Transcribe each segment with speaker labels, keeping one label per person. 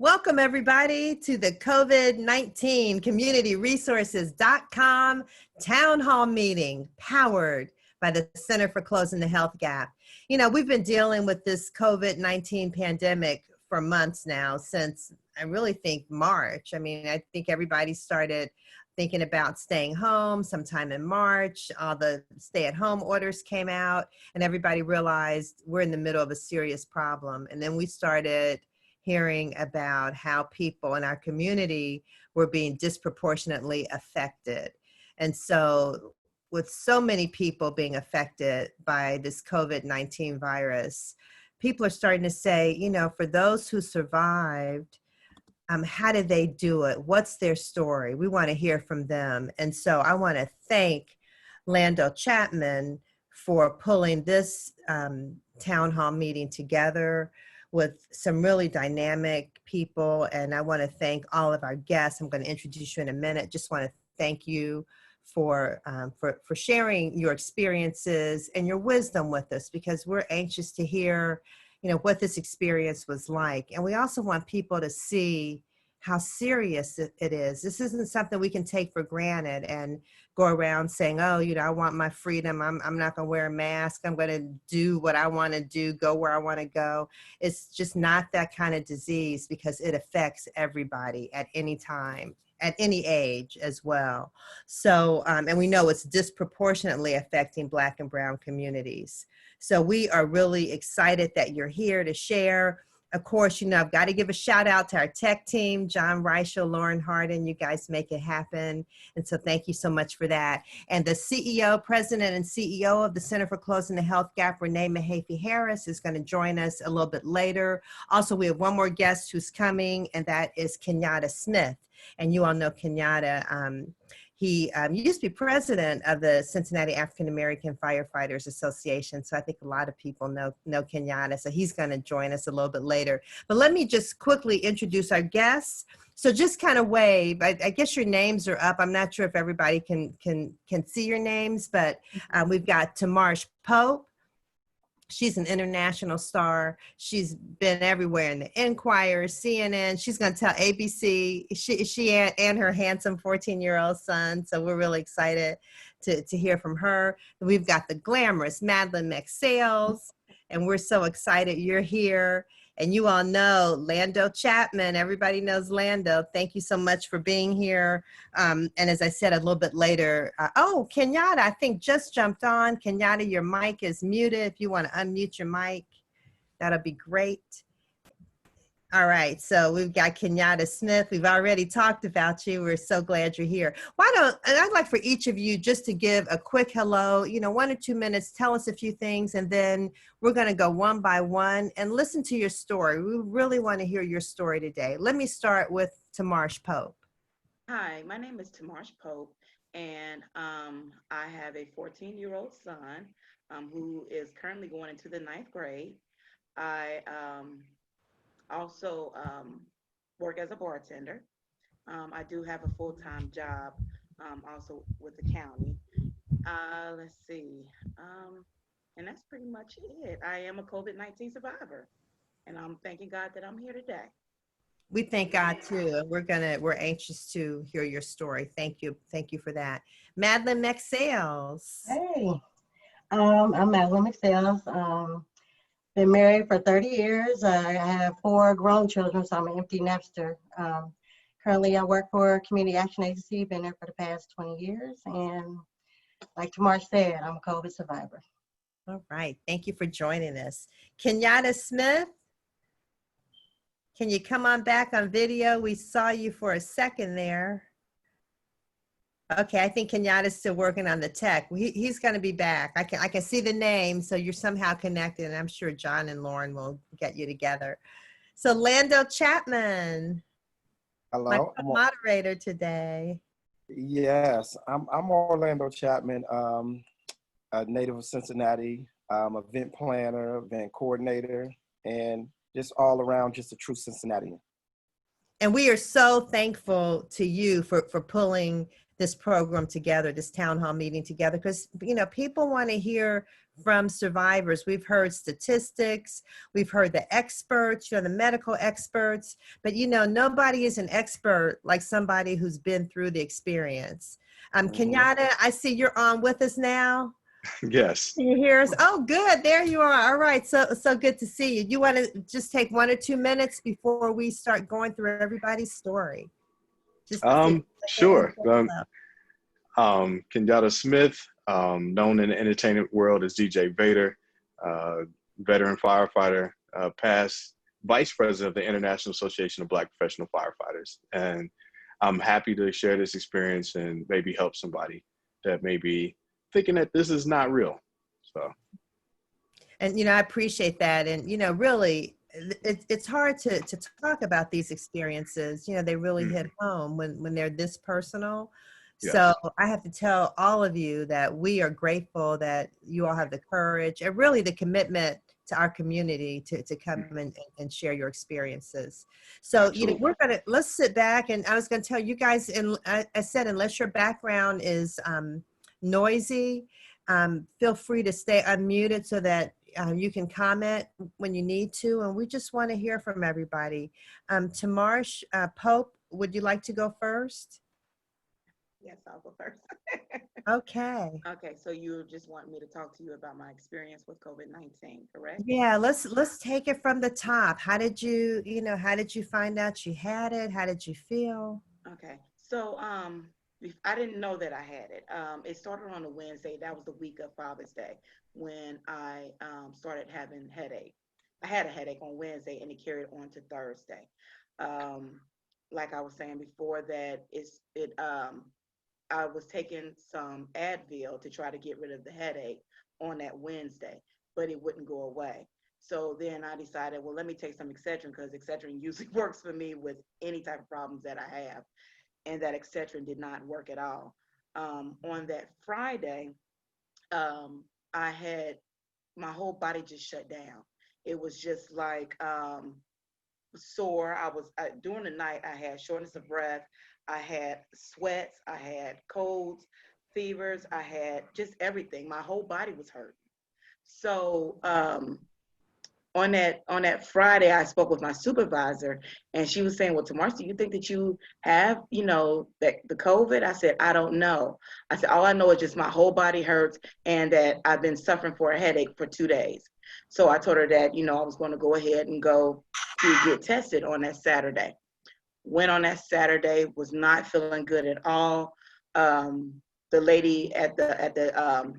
Speaker 1: Welcome everybody to the COVID-19 communityresources.com town hall meeting powered by the Center for Closing the Health Gap. You know, we've been dealing with this COVID-19 pandemic for months now, since I really think March. I mean, I think everybody started thinking about staying home sometime in March. All the stay-at-home orders came out and everybody realized we're in the middle of a serious problem. And then we started hearing about how people in our community were being disproportionately affected. And so with so many people being affected by this COVID-19 virus, people are starting to say, you know, for those who survived, how did they do it? What's their story? We want to hear from them. And so I want to thank Lando Chapman for pulling this town hall meeting together with some really dynamic people. And I want to thank all of our guests. I'm going to introduce you in a minute. Just want to thank you for sharing your experiences and your wisdom with us, because we're anxious to hear, you know, what this experience was like. And we also want people to see how serious it is. This isn't something we can take for granted and go around saying, oh, you know, I want my freedom. I'm not going to wear a mask. I'm going to do what I want to do, go where I want to go. It's just not that kind of disease, because it affects everybody at any time, at any age as well. So, and we know it's disproportionately affecting Black and Brown communities. So we are really excited that you're here to share. Of course, you know, I've got to give a shout out to our tech team, John Reichel, Lauren Harden. You guys make it happen. And so thank you so much for that. And the CEO, President and CEO of the Center for Closing the Health Gap, Renee Mahaffey-Harris, is going to join us a little bit later. Also, we have one more guest who's coming, and that is Kenyatta Smith. And you all know Kenyatta. He used to be president of the Cincinnati African American Firefighters Association. So I think a lot of people know Kenyatta. So he's going to join us a little bit later. But let me just quickly introduce our guests. So just kind of wave. I guess your names are up. I'm not sure if everybody can see your names, but we've got TaMarsh Pope. She's an international star. She's been everywhere in the Enquirer, CNN. She's going to tell ABC, she and her handsome 14-year-old son. So we're really excited to hear from her. We've got the glamorous Madeline McSayles, and we're so excited you're here. And you all know Lando Chapman. Everybody knows Lando. Thank you so much for being here. And as I said a little bit later, oh, Kenyatta, I think just jumped on. Kenyatta, your mic is muted. If you want to unmute your mic, that'll be great. All right, so we've got Kenyatta Smith. We've already talked about you. We're so glad you're here. And I'd like for each of you just to give a quick hello, you know, 1 or 2 minutes, tell us a few things, and then we're gonna go one by one and listen to your story. We really wanna hear your story today. Let me start with TaMarsh Pope.
Speaker 2: Hi, my name is TaMarsh Pope, and I have a 14-year-old son who is currently going into the 9th grade. I also work as a bartender. I do have a full-time job also with the county. Let's see, and that's pretty much it. I am a COVID-19 survivor, and I'm thanking God that I'm here today.
Speaker 1: We thank God too. We're anxious to hear your story. Thank you for that. Madeline McSayles.
Speaker 3: Hey, I'm Madeline McSayles. Been married for 30 years. I have 4 grown children, so I'm an empty nester. Currently, I work for a community action agency, been there for the past 20 years. And like TaMarsh said, I'm a COVID survivor.
Speaker 1: All right, thank you for joining us. Kenyatta Smith, can you come on back on video? We saw you for a second there. Okay, I think Kenyatta's still working on the tech. He's going to be back. I can see the name, so you're somehow connected, and I'm sure John and Lauren will get you together. So Lando Chapman.
Speaker 4: Hello.
Speaker 1: My moderator today.
Speaker 4: Yes, I'm Orlando Chapman, a native of Cincinnati. I'm an event planner, event coordinator, and just all around just a true Cincinnatian.
Speaker 1: And we are so thankful to you for pulling this program together, this town hall meeting together, because, you know, people want to hear from survivors. We've heard statistics, we've heard the experts, you know, the medical experts, but, you know, nobody is an expert like somebody who's been through the experience. Kenyatta, I see you're on with us now.
Speaker 5: Yes.
Speaker 1: Can you hear us? Oh, good. There you are. All right. So good to see you. You want to just take 1 or 2 minutes before we start going through everybody's story? Just
Speaker 5: Sure. Kenyatta Smith, known in the entertainment world as DJ Vader, veteran firefighter, past vice president of the International Association of Black Professional Firefighters. And I'm happy to share this experience and maybe help somebody that may be thinking that this is not real. So.
Speaker 1: And, you know, I appreciate that. And, you know, really, it's hard to talk about these experiences. You know, they really hit home when they're this personal. Yes. So I have to tell all of you that we are grateful that you all have the courage and really the commitment to our community to come and share your experiences. So, absolutely. You know, let's sit back, and I was going to tell you guys, and I said, unless your background is noisy, feel free to stay unmuted so that you can comment when you need to, and we just want to hear from everybody. TaMarsh Pope, would you like to go first?
Speaker 2: Yes, I'll go first.
Speaker 1: Okay.
Speaker 2: Okay, so you just want me to talk to you about my experience with COVID-19, correct?
Speaker 1: Yeah, let's take it from the top. How did you find out you had it? How did you feel?
Speaker 2: Okay, so I didn't know that I had it. It started on a Wednesday. That was the week of Father's Day when I started having headache. I had a headache on Wednesday and it carried on to Thursday. Like I was saying before, that I was taking some Advil to try to get rid of the headache on that Wednesday, but it wouldn't go away. So then I decided, well, let me take some Excedrin, because Excedrin usually works for me with any type of problems that I have. And that Excedrin did not work at all. On that Friday, I had my whole body just shut down. It was just like sore. During the night, I had shortness of breath. I had sweats. I had colds, fevers. I had just everything. My whole body was hurting. So on that Friday, I spoke with my supervisor, and she was saying, well, TaMarsh, do you think that you have, you know, the COVID? I said, I don't know. I said, all I know is just my whole body hurts and that I've been suffering for a headache for 2 days. So I told her that, you know, I was going to go ahead and go to get tested on that Saturday. Went on that Saturday, was not feeling good at all. The lady at the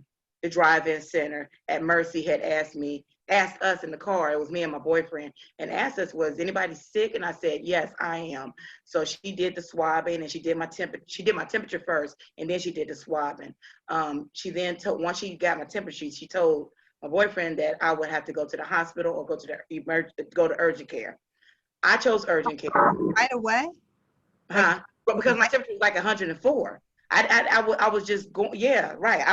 Speaker 2: drive-in center at Mercy had asked us in the car, it was me and my boyfriend, and asked us, was anybody sick? And I said, yes, I am. So she did the swabbing, and she did my temperature first, and then she did the swabbing. She then once she got my temperature, she told my boyfriend that I would have to go to the hospital or go to urgent care. I chose urgent care.
Speaker 1: Right away?
Speaker 2: But because my temperature was like 104. I was just going, yeah, right.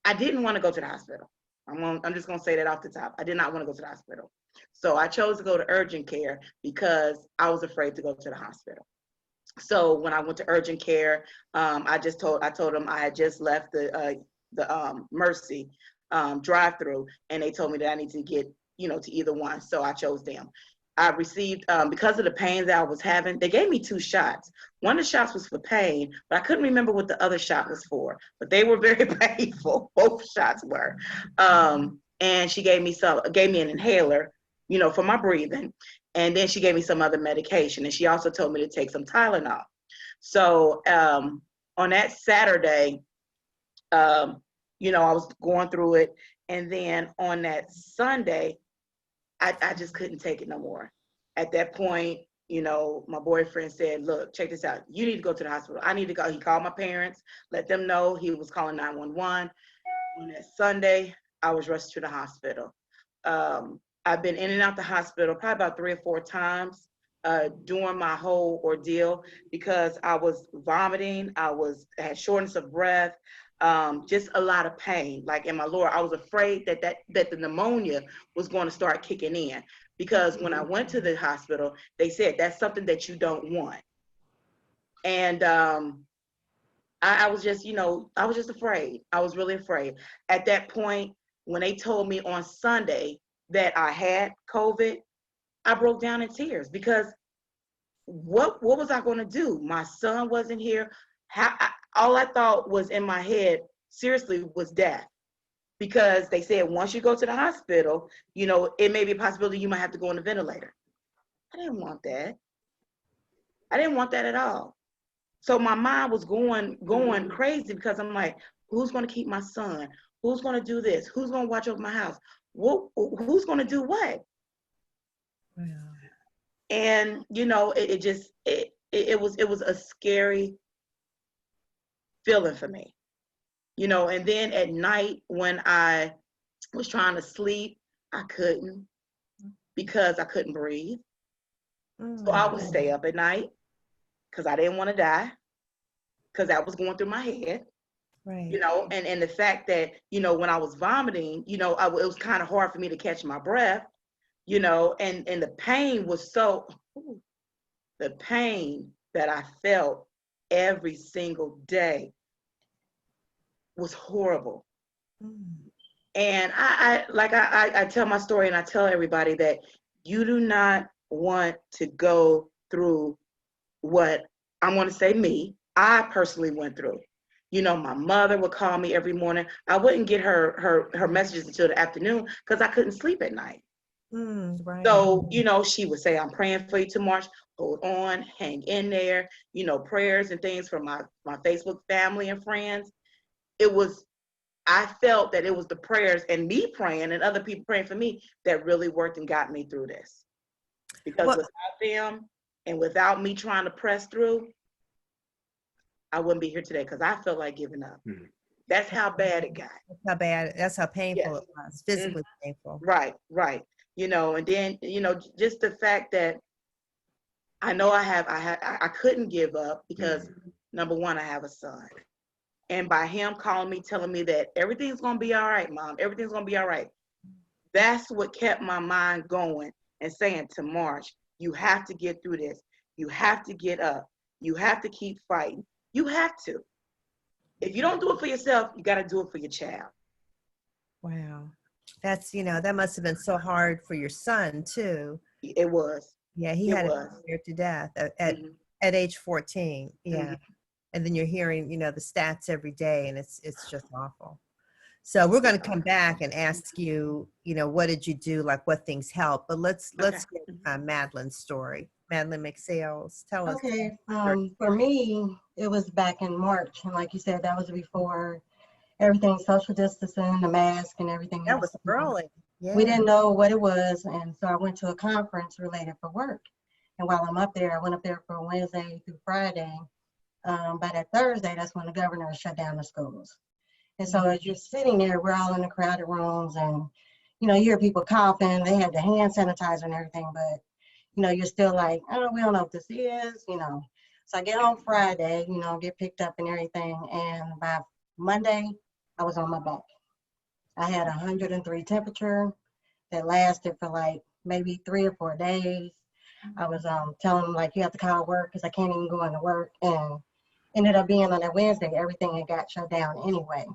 Speaker 2: I didn't want to go to the hospital. I'm just going to say that off the top. I did not want to go to the hospital. So I chose to go to urgent care because I was afraid to go to the hospital. So when I went to urgent care, I told them I had just left the Mercy drive-through, and they told me that I need to get, you know, to either one. So I chose them. I received, because of the pain that I was having, they gave me 2 shots. One of the shots was for pain, but I couldn't remember what the other shot was for, but they were very painful. Both shots were. And she gave me an inhaler, you know, for my breathing. And then she gave me some other medication. And she also told me to take some Tylenol. So on that Saturday, you know, I was going through it. And then on that Sunday, I just couldn't take it no more. At that point, you know, my boyfriend said, look, check this out. You need to go to the hospital. I need to go. He called my parents, let them know he was calling 911. On that Sunday, I was rushed to the hospital. I've been in and out the hospital probably about 3 or 4 times during my whole ordeal because I was vomiting. I had shortness of breath. Just a lot of pain, like in my lower. I was afraid that the pneumonia was going to start kicking in, because when I went to the hospital, they said that's something that you don't want. And I was just, I was just afraid. I was really afraid. At that point, when they told me on Sunday that I had COVID, I broke down in tears because what was I going to do? My son wasn't here. All I thought was in my head, seriously, was death. Because they said once you go to the hospital, it may be a possibility you might have to go on a ventilator. I didn't want that. I didn't want that at all. So my mind was going crazy because I'm like, who's going to keep my son? Who's going to do this? Who's going to watch over my house? Who's going to do what?
Speaker 1: Yeah.
Speaker 2: And it was a scary feeling for me. And then at night when I was trying to sleep, I couldn't because I couldn't breathe. So I would stay up at night because I didn't want to die, because that was going through my head.
Speaker 1: Right.
Speaker 2: And the fact that, when I was vomiting, it was kind of hard for me to catch my breath, and the pain was the pain that I felt every single day was horrible. And I tell my story and I tell everybody that you do not want to go through what I'm going to say I personally went through. My mother would call me every morning. I wouldn't get her messages until the afternoon because I couldn't sleep at night.
Speaker 1: Right.
Speaker 2: So, she would say, I'm praying for you, TaMarsh. Hold on, hang in there. Prayers and things from my Facebook family and friends. I felt that it was the prayers and me praying and other people praying for me that really worked and got me through this. Because without them and without me trying to press through, I wouldn't be here today because I felt like giving up. Mm-hmm. That's how bad it got.
Speaker 1: That's how painful it was, physically painful.
Speaker 2: Right. And then, just the fact that I know I couldn't give up because number one, I have a son. And by him calling me, telling me that everything's going to be all right, Mom, everything's going to be all right. That's what kept my mind going and saying, TaMarsh, you have to get through this. You have to get up. You have to keep fighting. You have to. If you don't do it for yourself, you got to do it for your child.
Speaker 1: Wow. That's, that must have been so hard for your son too.
Speaker 2: It was.
Speaker 1: Yeah, he had it scared to death at age 14. Yeah. Mm-hmm. And then you're hearing, the stats every day, and it's just awful. So we're going to come back and ask you, what did you do? Like what things help? But let's get Madeline's story. Madeline McSayles, tell us.
Speaker 3: Okay. For me, it was back in March. And like you said, that was before everything, social distancing, the mask and everything.
Speaker 1: That was early. Yeah.
Speaker 3: We didn't know what it was. And so I went to a conference related for work. And while I'm up there, I went up there for Wednesday through Friday. By that Thursday, that's when the governor shut down the schools. And so as you're sitting there, we're all in the crowded rooms and, you hear people coughing, they have the hand sanitizer and everything, but, you're still like, oh, we don't know what this is, So I get on Friday, get picked up and everything. And by Monday, I was on my back. I had 103 temperature that lasted for like maybe 3 or 4 days. I was telling them like, you have to call work because I can't even go into work. And ended up being on that Wednesday, everything had got shut down anyway.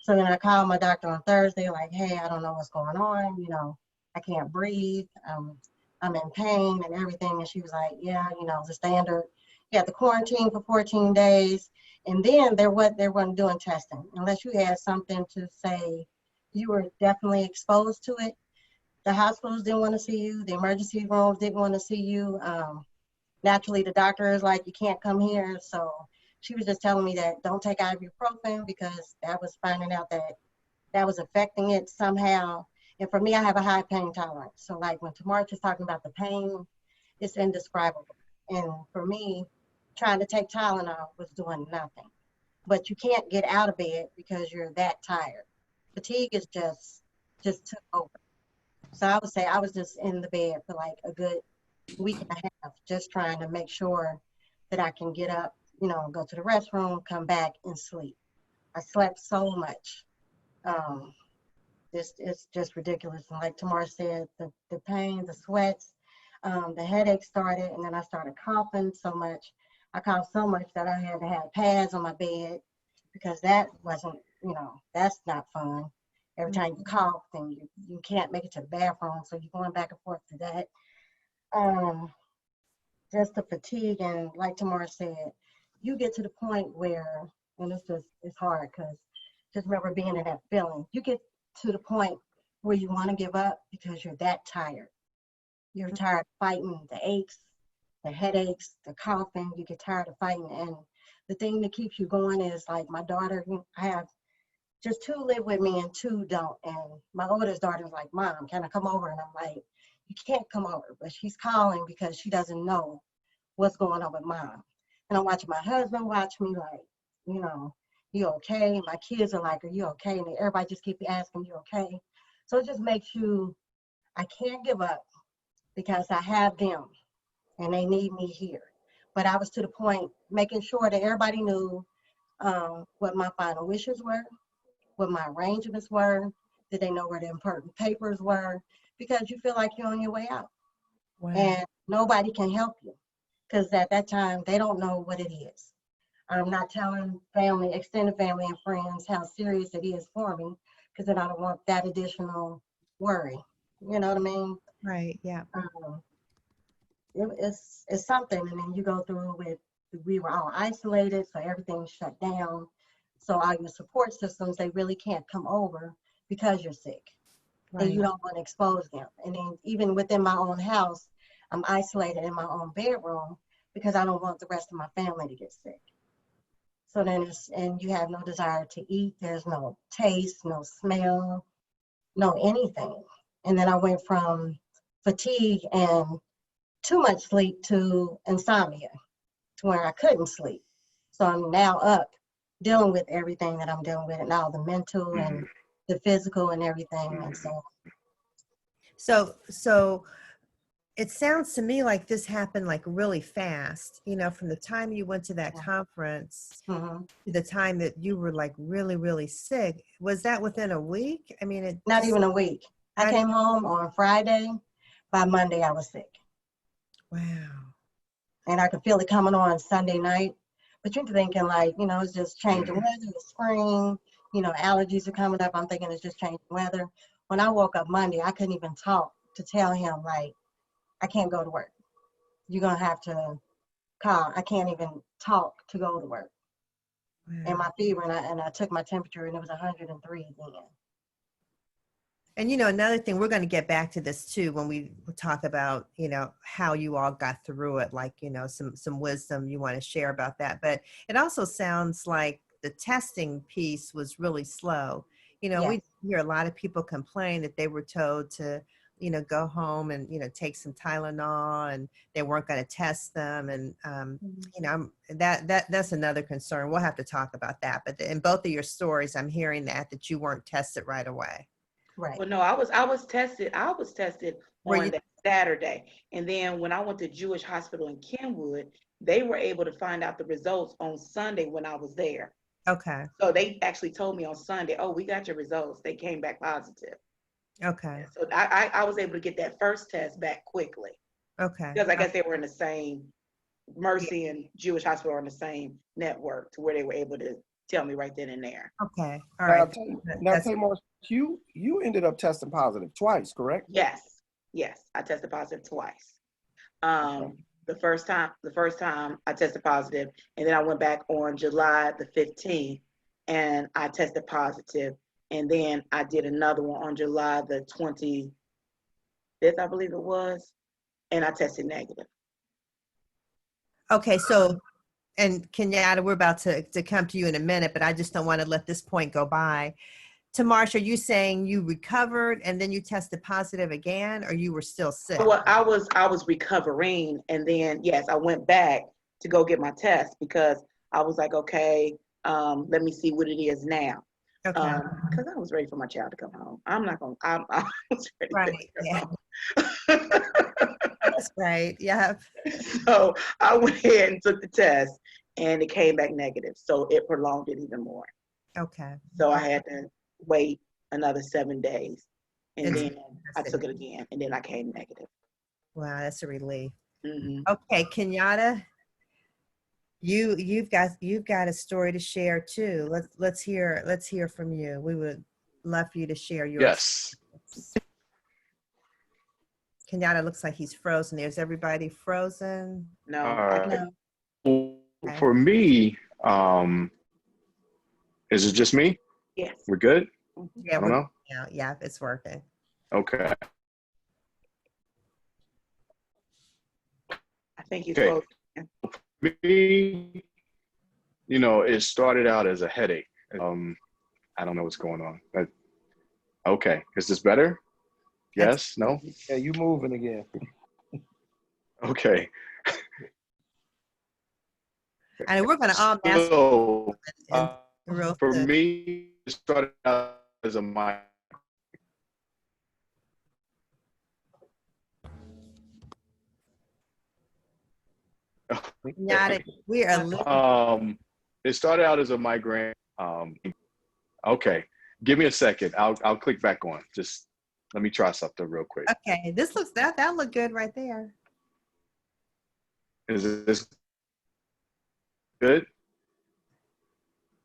Speaker 3: So then I called my doctor on Thursday, like, hey, I don't know what's going on. I can't breathe. I'm in pain and everything. And she was like, yeah, the standard. You have to quarantine for 14 days. And then they weren't doing testing unless you had something to say you were definitely exposed to it. The hospitals didn't want to see you. The emergency rooms didn't want to see you. Naturally, the doctor is like, you can't come here. So she was just telling me that don't take ibuprofen because that was finding out that was affecting it somehow. And for me, I have a high pain tolerance. So like when TaMarsh is talking about the pain, it's indescribable. And for me, trying to take Tylenol was doing nothing. But you can't get out of bed because you're that tired. Fatigue is just took over. So I would say I was just in the bed for like a good week and a half, just trying to make sure that I can get up, go to the restroom, come back and sleep. I slept so much. It's just ridiculous. And like TaMarsh said, the pain, the sweats, the headache started, and then I started coughing so much. I coughed so much that I had to have pads on my bed because that wasn't, that's not fun. Every time you cough, then you can't make it to the bathroom, so you're going back and forth to that. Just the fatigue, and like TaMarsh said, you get to the point where, and it's hard because just remember being in that feeling. You get to the point where you want to give up because you're that tired. You're tired of fighting the aches, the headaches, the coughing. You get tired of fighting, and the thing that keeps you going is like my daughter. I have just 2 live with me and 2 don't. And my oldest daughter's like, Mom, can I come over? And I'm like, you can't come over. But she's calling because she doesn't know what's going on with Mom. And I'm watching my husband watch me like, you okay? My kids are like, are you okay? And everybody just keep asking, you okay? So it just makes you, I can't give up because I have them and they need me here. But I was to the point making sure that everybody knew what my final wishes were, what my arrangements were, did they know where the important papers were, because you feel like you're on your way out.
Speaker 1: Wow.
Speaker 3: And nobody can help you because at that time, they don't know what it is. I'm not telling family, extended family and friends how serious it is for me because then I don't want that additional worry. You know what I mean?
Speaker 1: Right, yeah.
Speaker 3: It's something, and then you go through with, we were all isolated, so everything's shut down. So all your support systems, they really can't come over because you're sick.
Speaker 1: Right.
Speaker 3: And you don't want to expose them. And then even within my own house, I'm isolated in my own bedroom because I don't want the rest of my family to get sick. So then and you have no desire to eat. There's no taste, no smell, no anything. And then I went from fatigue and too much sleep to insomnia, to where I couldn't sleep. So I'm now up dealing with everything that I'm dealing with, and all the mental and the physical and everything. And
Speaker 1: So it sounds to me like this happened like really fast, from the time you went to that conference to the time that you were like really, really sick. Was that within a week? I mean,
Speaker 3: not even a week. I came home on Friday. By Monday, I was sick.
Speaker 1: Wow.
Speaker 3: And I could feel it coming on Sunday night. But you're thinking like, it's just changing weather, it's spring, allergies are coming up. I'm thinking it's just changing weather. When I woke up Monday, I couldn't even talk to tell him like, I can't go to work. You're going to have to call. I can't even talk to go to work. Wow. And my fever, and I took my temperature and it was 103 again.
Speaker 1: And, another thing, we're going to get back to this too, when we talk about, how you all got through it, like, some wisdom you want to share about that. But it also sounds like the testing piece was really slow.
Speaker 3: Yes.
Speaker 1: We hear a lot of people complain that they were told to, go home and, take some Tylenol, and they weren't going to test them. And, that's another concern. We'll have to talk about that. But in both of your stories, I'm hearing that you weren't tested right away.
Speaker 3: Right.
Speaker 2: Well, no, I was tested. I was tested on that Saturday. And then when I went to Jewish Hospital in Kenwood, they were able to find out the results on Sunday when I was there.
Speaker 1: Okay.
Speaker 2: So they actually told me on Sunday, oh, we got your results. They came back positive.
Speaker 1: Okay.
Speaker 2: So I was able to get that first test back quickly.
Speaker 1: Okay.
Speaker 2: Because I guess they were in the same, Mercy and Jewish Hospital are in the same network, to where they were able to tell me right then and there.
Speaker 1: Okay. All right.
Speaker 4: Now, TaMarsh, you ended up testing positive twice, correct?
Speaker 2: Yes. I tested positive twice. The first time I tested positive, and then I went back on July the 15th and I tested positive. And then I did another one on July the 25th, I believe it was, and I tested negative.
Speaker 1: Okay, so, and Kenyatta, we're about to come to you in a minute, but I just don't want to let this point go by. TaMarsh, are you saying you recovered and then you tested positive again, or you were still sick?
Speaker 2: Well, I was recovering, and then yes, I went back to go get my test because I was like, okay, let me see what it is now.
Speaker 1: Okay.
Speaker 2: Because I was ready for my child to come home. I was ready
Speaker 1: Right.
Speaker 2: to come
Speaker 1: home. That's right. Yeah.
Speaker 2: So I went ahead and took the test, and it came back negative. So it prolonged it even more.
Speaker 1: Okay.
Speaker 2: So I had to wait another 7 days, and then I took it again, and then I came negative.
Speaker 1: Wow, that's a relief.
Speaker 2: Mm-hmm.
Speaker 1: Okay, Kenyatta. you've got a story to share too. Let's hear from you. We would love for you to share your
Speaker 5: Yes.
Speaker 1: experience. Kenyatta looks like he's frozen. Is everybody frozen?
Speaker 2: No,
Speaker 5: All
Speaker 2: I
Speaker 5: right.
Speaker 2: can.
Speaker 1: Okay.
Speaker 5: For me, is it just me?
Speaker 2: Yes.
Speaker 5: We're good?
Speaker 1: Yeah,
Speaker 5: I don't know.
Speaker 1: Yeah, it's working.
Speaker 5: Okay.
Speaker 2: I think he's
Speaker 5: Okay.
Speaker 2: frozen.
Speaker 5: Me, it started out as a headache. I don't know what's going on. Okay. Is this better? Yes? No?
Speaker 4: Yeah, you moving again.
Speaker 5: Okay.
Speaker 1: And we're gonna all mess
Speaker 5: So,
Speaker 1: real
Speaker 5: for
Speaker 1: soon.
Speaker 5: me, it started out as a migraine.
Speaker 1: Kenyatta, we are
Speaker 5: It started out as a migraine. Okay, give me a second. I'll click back on. Just let me try something real quick.
Speaker 1: okay. This looks that look good right there.
Speaker 5: Is this good?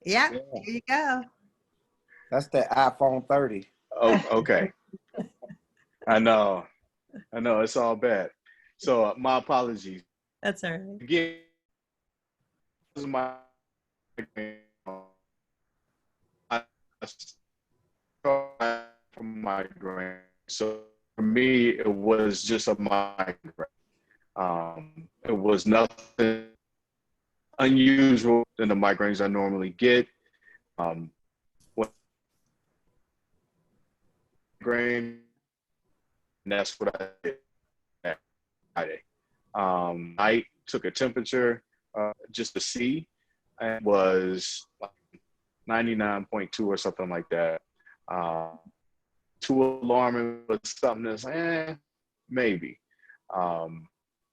Speaker 1: Yeah,
Speaker 4: Yeah.
Speaker 1: here you go.
Speaker 4: That's the iPhone 30.
Speaker 5: Oh, okay. I know. It's all bad. So my apologies.
Speaker 1: That's all right.
Speaker 5: Again, this is my I started from migraine. So for me, it was just a migraine. It was nothing unusual than the migraines I normally get. Migraine, and that's what I did that Friday. I took a temperature just to see, and it was like 99.2 or something like that. Too alarming, but something that's maybe.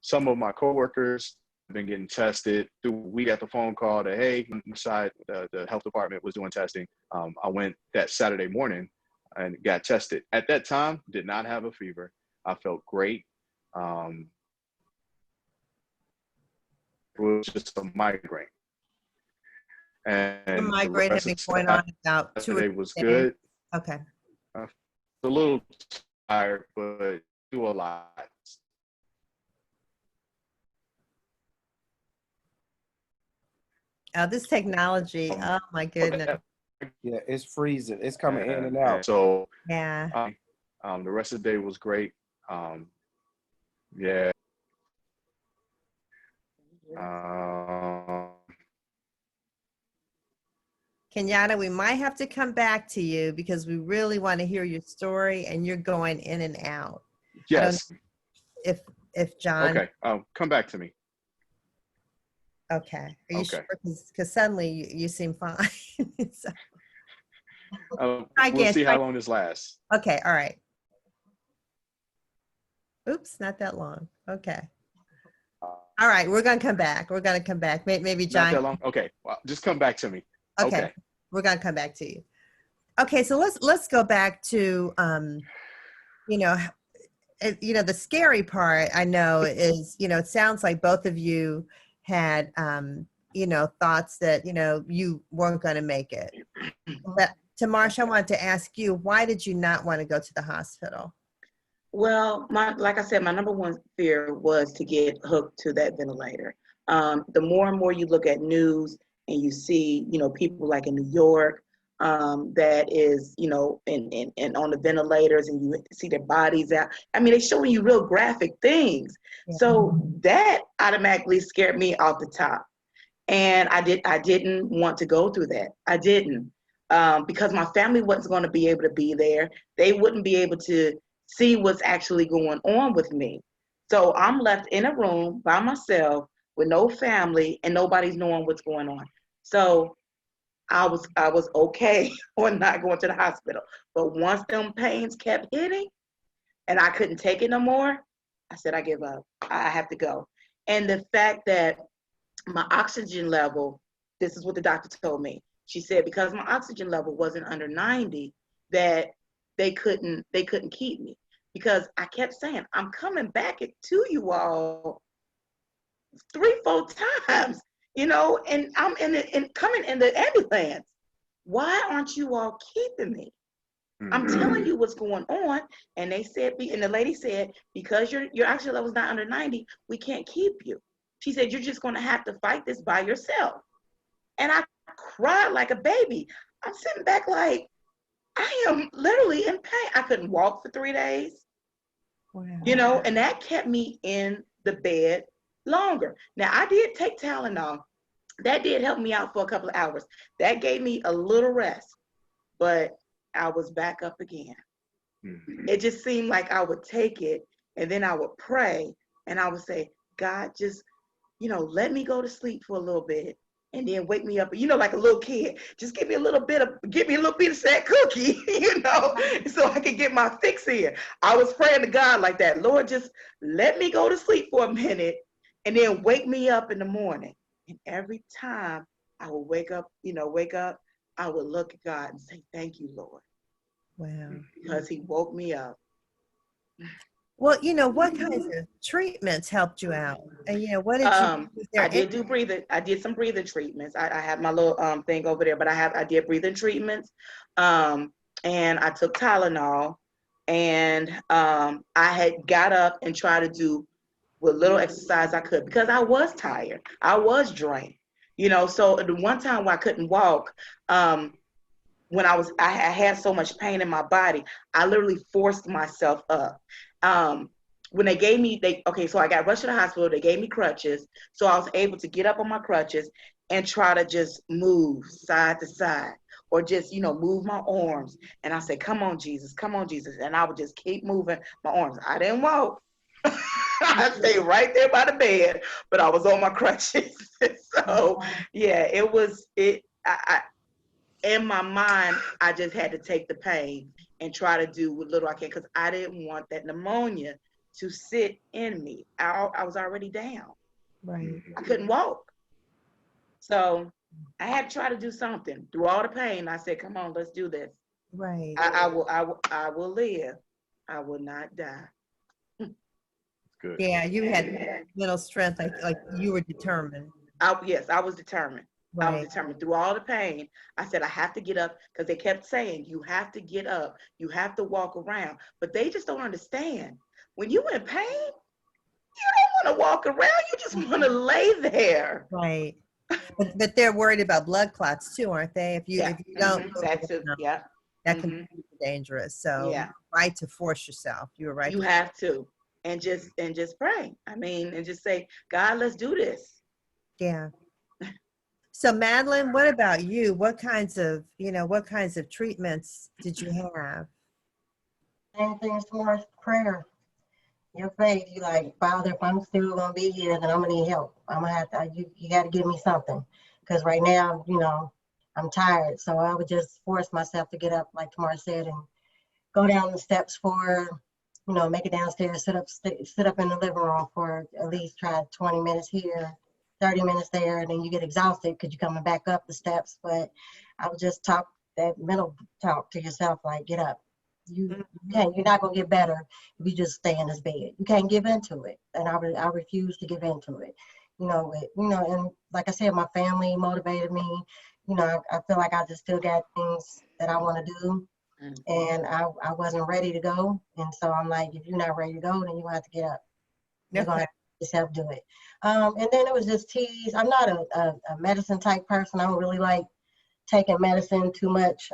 Speaker 5: Some of my coworkers have been getting tested. We got the phone call that, hey, inside the health department was doing testing. I went that Saturday morning and got tested. At that time, did not have a fever. I felt great. It was just a migraine. And
Speaker 1: The
Speaker 5: the
Speaker 1: migraine had
Speaker 5: rest
Speaker 1: been
Speaker 5: of
Speaker 1: going on about 2 or
Speaker 5: Saturday
Speaker 1: 3
Speaker 5: was
Speaker 1: days.
Speaker 5: good.
Speaker 1: Okay.
Speaker 5: A little tired, but do a lot.
Speaker 1: This technology, oh my goodness.
Speaker 4: Yeah, it's freezing. It's coming in and out.
Speaker 5: So
Speaker 1: Yeah.
Speaker 5: the rest of the day was great. Yeah.
Speaker 1: Kenyatta, we might have to come back to you because we really want to hear your story and you're going in and out.
Speaker 5: Yes.
Speaker 1: If John.
Speaker 5: Okay. Come back to me.
Speaker 1: Okay. Are you
Speaker 5: Okay.
Speaker 1: sure? Because suddenly you seem fine. So,
Speaker 5: We'll see how long this lasts.
Speaker 1: okay. All right. Oops, not that long. Okay. All right. We're going to come back. Maybe John.
Speaker 5: Not that long. Okay. Well, just come back to me.
Speaker 1: Okay. We're going to come back to you. Okay. So let's go back to, the scary part I know is, it sounds like both of you had, thoughts that, you weren't going to make it. But TaMarsh, I wanted to ask you, why did you not want to go to the hospital?
Speaker 2: Well, like I said, my number one fear was to get hooked to that ventilator. The more and more you look at news and you see, people like in New York, that is, and on the ventilators, and you see their bodies out. I mean, they're showing you real graphic things.
Speaker 1: Yeah.
Speaker 2: So that automatically scared me off the top. And I didn't want to go through that. I didn't, because my family wasn't going to be able to be there. They wouldn't be able to see what's actually going on with me. So I'm left in a room by myself with no family and nobody's knowing what's going on. So I was okay on not going to the hospital. But once them pains kept hitting and I couldn't take it no more, I said, I give up. I have to go. And the fact that my oxygen level, this is what the doctor told me. She said, because my oxygen level wasn't under 90, that they couldn't keep me, because I kept saying, I'm coming back to you all 3-4 times. you know, and I'm coming in the ambulance. Why aren't you all keeping me? I'm telling you what's going on. And they said, and the lady said, because your oxygen level is not under 90, we can't keep you. She said, you're just going to have to fight this by yourself. And I cried like a baby. I'm sitting back like, I am literally in pain. I couldn't walk for 3 days.
Speaker 1: Wow.
Speaker 2: You know, and that kept me in the bed longer. Now, I did take Tylenol. That did help me out for a couple of hours. That gave me a little rest, but I was back up again. It just seemed like I would take it and then I would pray and I would say, God, just, you know, let me go to sleep for a little bit and then wake me up, you know, like a little kid. Just give me a little bit of that cookie, you know, so I can get my fix in. I was praying to God like that. Lord, just let me go to sleep for a minute and then wake me up in the morning. And every time I would wake up, I would look at God and say, thank you, Lord.
Speaker 1: Wow.
Speaker 2: Because he woke me up.
Speaker 1: Well, you know, what kinds of treatments helped you out? And, you know, what did you,
Speaker 2: I did do breathing. I did some breathing treatments. I have my little thing over there, but I did breathing treatments. And I took Tylenol, and I had got up and tried to do what little exercise I could because I was tired. I was drained, you know. So the one time where I couldn't walk, when I had so much pain in my body, I literally forced myself up. When they gave me, so I got rushed to the hospital. They gave me crutches. So I was able to get up on my crutches and try to just move side to side or just, you know, move my arms. And I said, come on, Jesus, come on, Jesus. And I would just keep moving my arms. I didn't walk. I stayed right there by the bed, but I was on my crutches. So yeah, in my mind, I just had to take the pain and try to do what little I can because I didn't want that pneumonia to sit in me. I was already down.
Speaker 1: Right.
Speaker 2: I couldn't walk. So I had to try to do something. Through all the pain, I said, come on, let's do this.
Speaker 1: Right.
Speaker 2: I will live. I will not die.
Speaker 5: Good.
Speaker 1: Yeah, you had mental strength, like you were determined.
Speaker 2: Yes, I was determined. I was
Speaker 1: Right.
Speaker 2: determined through all the pain. I said, I have to get up because they kept saying, you have to get up. You have to walk around. But they just don't understand. When you're in pain, you don't want to walk around. You just want to lay there.
Speaker 1: Right. But they're worried about blood clots too, aren't they? If you don't move
Speaker 2: That's it.
Speaker 1: enough,
Speaker 2: Yeah.
Speaker 1: that can be dangerous. So
Speaker 2: Yeah.
Speaker 1: right to force yourself. You were right.
Speaker 2: You have to. And just pray. I mean, and just say, God, let's do this.
Speaker 1: Yeah. So Madeline, what about you? What kinds of treatments did you have?
Speaker 3: Same thing as tomorrow's prayer. Your faith, you like, Father, if I'm still gonna be here, then I'm gonna need help. I'm gonna have to, you gotta give me something. Because right now, you know, I'm tired. So I would just force myself to get up, like TaMarsh said, and go down the steps for, you know, make it downstairs, sit up in the living room for at least try 20 minutes here, 30 minutes there, and then you get exhausted because you're coming back up the steps. But I would just talk that mental talk to yourself, like, get up. You're not gonna get better if you just stay in this bed. You can't give into it, and I refuse to give into it. And like I said, my family motivated me. You know, I feel like I just still got things that I want to do, and I wasn't ready to go. And so I'm like, if you're not ready to go, then you have to get up. You're gonna have to yourself do it. And then it was just teas. I'm not a medicine type person. I don't really like taking medicine too much,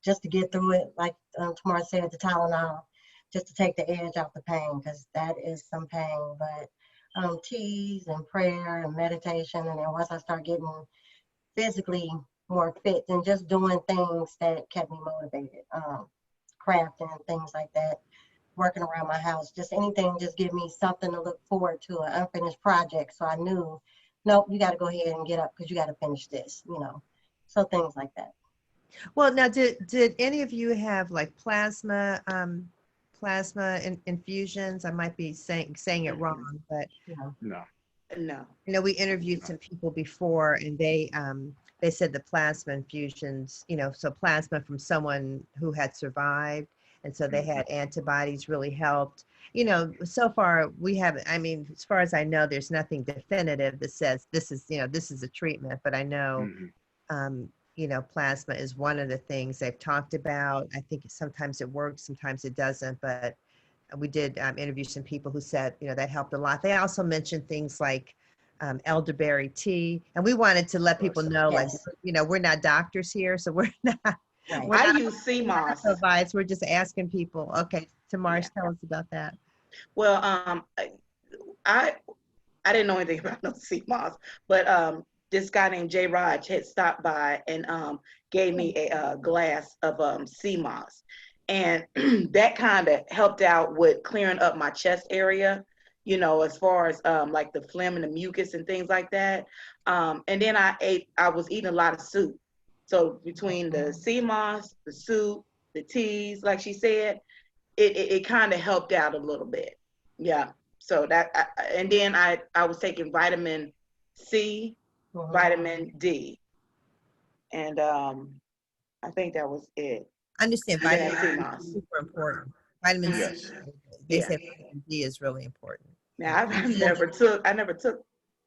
Speaker 3: just to get through it. Like TaMarsh said, the Tylenol, just to take the edge off the pain, because that is some pain. But teas and prayer and meditation, and then once I start getting physically more fit and just doing things that kept me motivated, crafting and things like that, working around my house, just anything, just give me something to look forward to, an unfinished project. So I knew, nope, you got to go ahead and get up because you got to finish this, you know. So things like that.
Speaker 1: Well, now, did any of you have like plasma infusions? I might be saying it wrong, but
Speaker 5: No.
Speaker 1: you know, we interviewed some people before, and they said the plasma infusions, you know, so plasma from someone who had survived, And so they had antibodies really helped. You know, so far we haven't, I mean, as far as I know, there's nothing definitive that says this is, you know, this is a treatment, but I know, you know, plasma is one of the things they've talked about. I think sometimes it works, sometimes it doesn't, but we did interview some people who said, you know, that helped a lot. They also mentioned things like elderberry tea. And we wanted to let people know, like,
Speaker 3: Yes.
Speaker 1: you know, we're not doctors here, so we're not,
Speaker 3: Right.
Speaker 1: we're
Speaker 2: I
Speaker 1: not
Speaker 2: use sea moss.
Speaker 1: advice. We're just asking people. Okay, TaMarsh, tell us about that.
Speaker 2: Well, I didn't know anything about no sea moss, but this guy named J. Raj had stopped by and gave me a glass of sea moss, and that kind of helped out with clearing up my chest area, you know, as far as like the phlegm and the mucus and things like that. And then I was eating a lot of soup, so between the sea moss, the soup, the teas, like she said, it kind of helped out a little bit. Yeah. So that, and then I was taking vitamin C, vitamin D, and I think that was it.
Speaker 1: I understand
Speaker 2: And then
Speaker 1: vitamin
Speaker 2: sea
Speaker 1: D
Speaker 2: moss.
Speaker 1: is super important. Vitamin C,
Speaker 5: Yes.
Speaker 1: they
Speaker 2: Yeah.
Speaker 1: say vitamin D is really important.
Speaker 2: Now I never took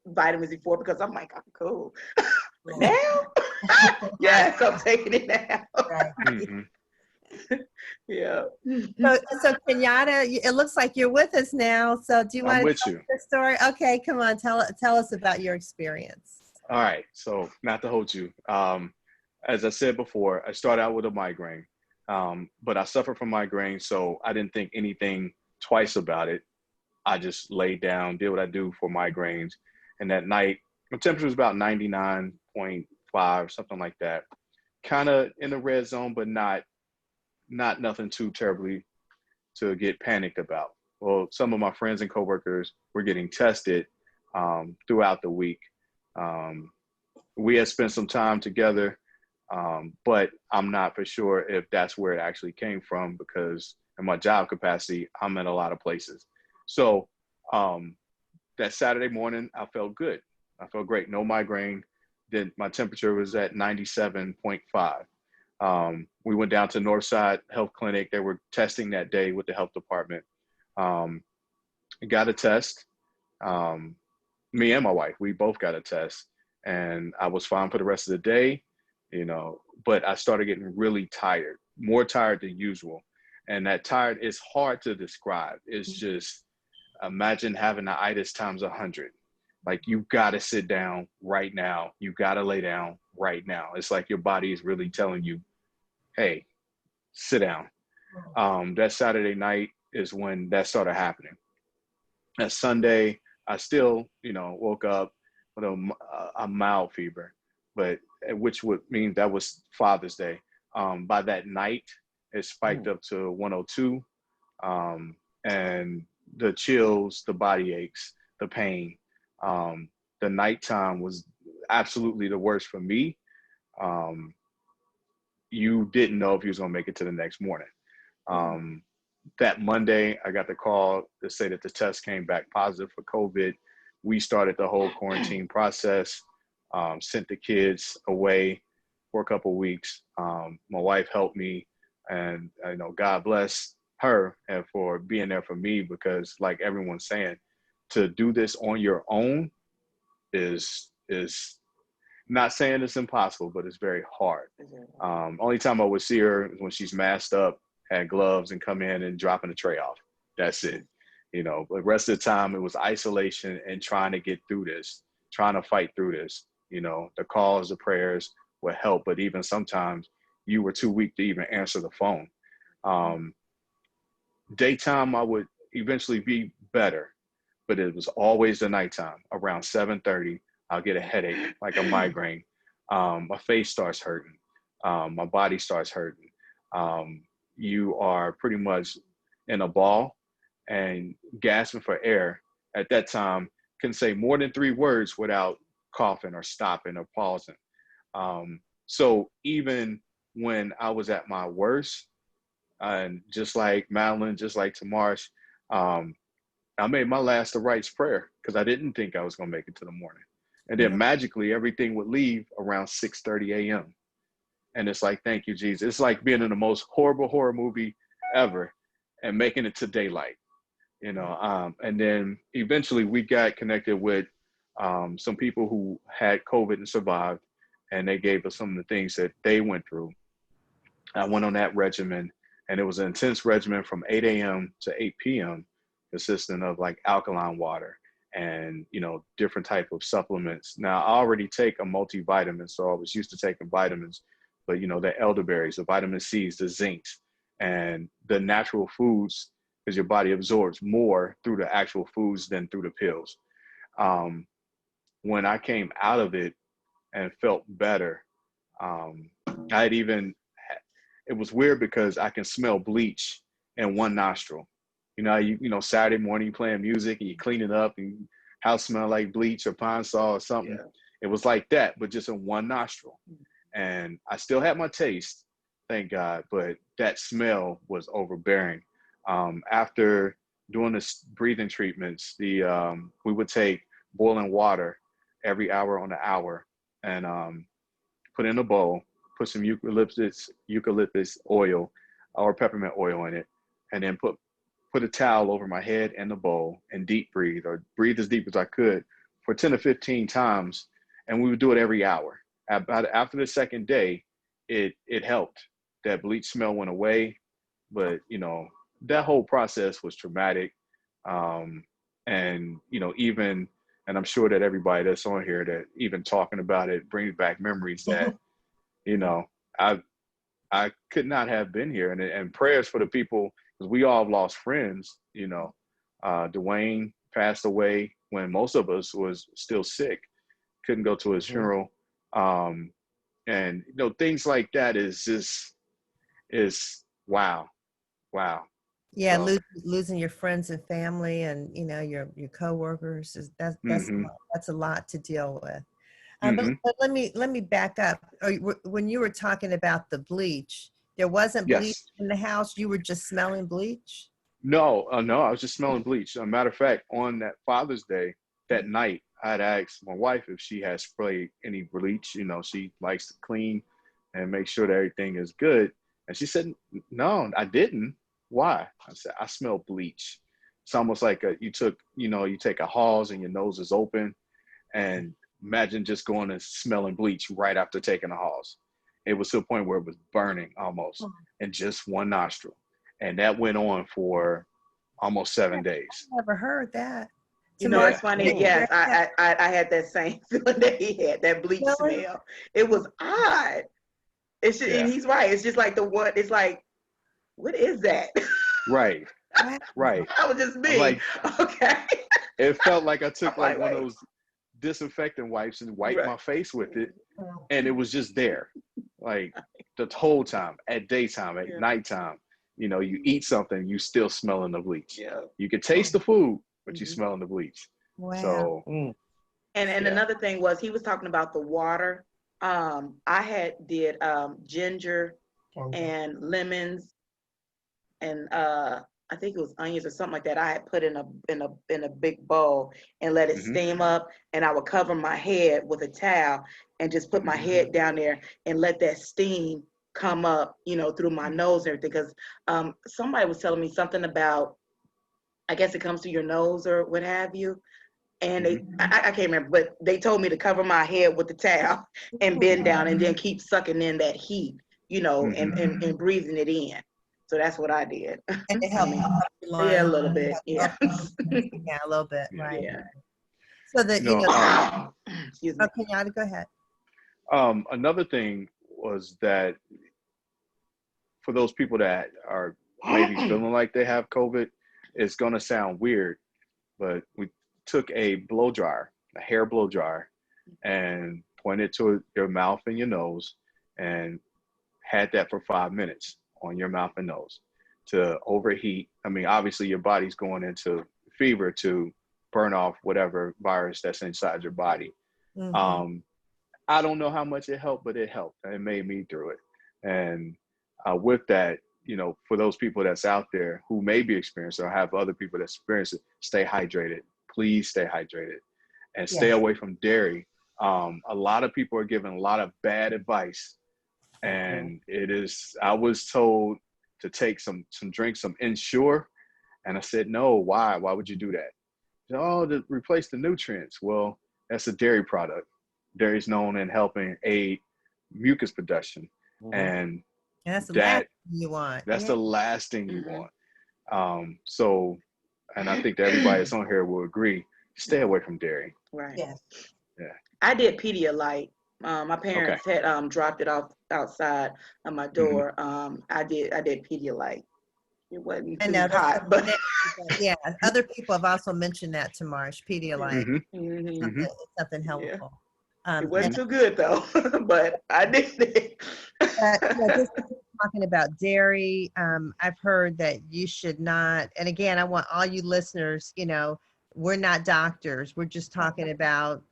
Speaker 2: vitamins before because I'm like, I'm cool. But now, yes, I'm taking it now.
Speaker 3: Right.
Speaker 2: Yeah.
Speaker 1: So Kenyatta, it looks like you're with us now. So do you
Speaker 5: I'm
Speaker 1: want to
Speaker 5: with
Speaker 1: tell
Speaker 5: you.
Speaker 1: us the story? Okay, come on, tell us about your experience.
Speaker 5: All right. So not to hold you. As I said before, I started out with a migraine, but I suffer from migraine, so I didn't think anything twice about it. I just laid down, did what I do for migraines, and that night my temperature was about 99.5, something like that. Kind of in the red zone, but not nothing too terribly to get panicked about. Well, some of my friends and coworkers were getting tested throughout the week. We had spent some time together, but I'm not for sure if that's where it actually came from, because in my job capacity, I'm in a lot of places. So that Saturday morning, I felt good. I felt great. No migraine. Then my temperature was at 97.5. We went down to Northside Health Clinic. They were testing that day with the health department. Got a test. Me and my wife, we both got a test, and I was fine for the rest of the day, you know, but I started getting really tired, more tired than usual. And that tired is hard to describe. It's just, imagine having the itis times 100. Like, you got to sit down right now. You got to lay down right now. It's like your body is really telling you, hey, sit down. That Saturday night is when that started happening. That Sunday, I still, you know, woke up with a mild fever, but which would mean that was Father's Day. By that night, it spiked up to 102, and the chills, the body aches, the pain. The nighttime was absolutely the worst for me. You didn't know if you was gonna make it to the next morning. That Monday, I got the call to say that the test came back positive for COVID. We started the whole quarantine process, sent the kids away for a couple of weeks. My wife helped me, and you know, God bless her and for being there for me, because like everyone's saying, to do this on your own is not saying it's impossible, but it's very hard. Only time I would see her is when she's masked up, had gloves, and come in and dropping the tray off. That's it. You know, but the rest of the time it was isolation and trying to get through this, trying to fight through this. You know, the calls, the prayers would help, but even sometimes you were too weak to even answer the phone. Daytime, I would eventually be better, but it was always the nighttime. Around 7:30, I'll get a headache, like a migraine. My face starts hurting. My body starts hurting. You are pretty much in a ball and gasping for air. At that time, can say more than 3 words without coughing or stopping or pausing. So even when I was at my worst, and just like Madeline, just like TaMarsh, I made my last the rites prayer because I didn't think I was going to make it to the morning. And then magically everything would leave around 6:30 a.m. And it's like, thank you, Jesus. It's like being in the most horrible horror movie ever, and making it to daylight, and then eventually we got connected with some people who had COVID and survived, and they gave us some of the things that they went through. I went on that regimen, and it was an intense regimen from 8 a.m. to 8 p.m., consisting of like alkaline water and, different type of supplements. Now, I already take a multivitamin, so I was used to taking vitamins, but, the elderberries, the vitamin C's, the zincs, and the natural foods, because your body absorbs more through the actual foods than through the pills. When I came out of it and felt better, it was weird because I can smell bleach in one nostril. Saturday morning playing music and you clean it up and house smell like bleach or pine saw or something. Yeah. It was like that, but just in one nostril. And I still had my taste, thank God, but that smell was overbearing. After doing the breathing treatments, we would take boiling water every hour on the hour and put in a bowl, put some eucalyptus oil or peppermint oil in it, and then put a towel over my head and the bowl and deep breathe, or breathe as deep as I could for 10 to 15 times. And we would do it every hour. After the second day, it helped. That bleach smell went away, but that whole process was traumatic. And I'm sure that everybody that's on here, that even talking about it brings back memories that, I could not have been here. And prayers for the people, because we all have lost friends. Dwayne passed away when most of us was still sick, couldn't go to his funeral. And things like that is wow.
Speaker 1: Yeah,
Speaker 5: So,
Speaker 1: losing your friends and family, and your coworkers, that's a lot to deal with. But let me back up. When you were talking about the bleach, there wasn't bleach
Speaker 5: yes.
Speaker 1: in the house. You were just smelling bleach.
Speaker 5: No, I was just smelling bleach. As a matter of fact, on that Father's Day, that night, I'd asked my wife if she has sprayed any bleach. She likes to clean and make sure that everything is good. And she said, no, I didn't. Why? I said, I smell bleach. It's almost like you take a Halls and your nose is open, and imagine just going and smelling bleach right after taking a Halls. It was to a point where it was burning almost in just one nostril. And that went on for almost 7 days.
Speaker 1: I never heard that.
Speaker 2: It's funny. Yes, I had that same feeling that he had, that bleach smell. It was odd. It's just, and he's right. It's just like it's like, what is that?
Speaker 5: Right.
Speaker 2: That was just me. Okay.
Speaker 5: It felt like I took one of those disinfectant wipes and wiped my face with it, and it was just there, like the whole time, at daytime, at nighttime. You eat something, you still smelling the bleach. Yeah. You can taste the food, but you smelling the bleach.
Speaker 1: Wow.
Speaker 5: So.
Speaker 2: And another thing was, he was talking about the water. I did ginger and lemons and I think it was onions or something like that. I had put in a big bowl and let it steam up, and I would cover my head with a towel and just put my head down there and let that steam come up, through my nose and everything. Because somebody was telling me something about, I guess it comes through your nose or what have you. And I can't remember, but they told me to cover my head with the towel and bend down and then keep sucking in that heat, and breathing it in. So that's what I did.
Speaker 1: And it helped
Speaker 2: a little bit. Yeah.
Speaker 1: Yeah, a little bit. Right.
Speaker 2: Yeah.
Speaker 1: So that,
Speaker 2: excuse me.
Speaker 1: Kenyatta, go ahead.
Speaker 5: Another thing was that for those people that are maybe feeling like they have COVID, it's going to sound weird, but we took a blow dryer, a hair blow dryer, and pointed to your mouth and your nose and had that for 5 minutes on your mouth and nose to overheat. I mean, obviously your body's going into fever to burn off whatever virus that's inside your body. I don't know how much it helped, but it helped. It made me through it. And with that, for those people that's out there who may be experiencing or have other people that experience it, stay hydrated. Please stay hydrated and stay away from dairy. A lot of people are giving a lot of bad advice. And I was told to take some drinks, some Ensure. And I said, no, why? Why would you do that? She said, oh, to replace the nutrients. Well, that's a dairy product. Dairy is known in helping aid mucus production. And
Speaker 1: that's the last
Speaker 5: that
Speaker 1: thing you want.
Speaker 5: that's
Speaker 1: Yeah.
Speaker 5: the last thing you want. So, and I think that everybody that's on here will agree, stay away from dairy.
Speaker 2: Right.
Speaker 3: Yes.
Speaker 5: Yeah.
Speaker 2: I did Pedialyte. My parents had dropped it off outside of my door. I did Pedialyte. It wasn't too hot, but
Speaker 1: yeah, other people have also mentioned that TaMarsh Pedialyte. Something helpful.
Speaker 2: It wasn't too good though, but I did it.
Speaker 1: Just talking about dairy, I've heard that you should not, and again, I want all you listeners, we're not doctors. We're just talking about,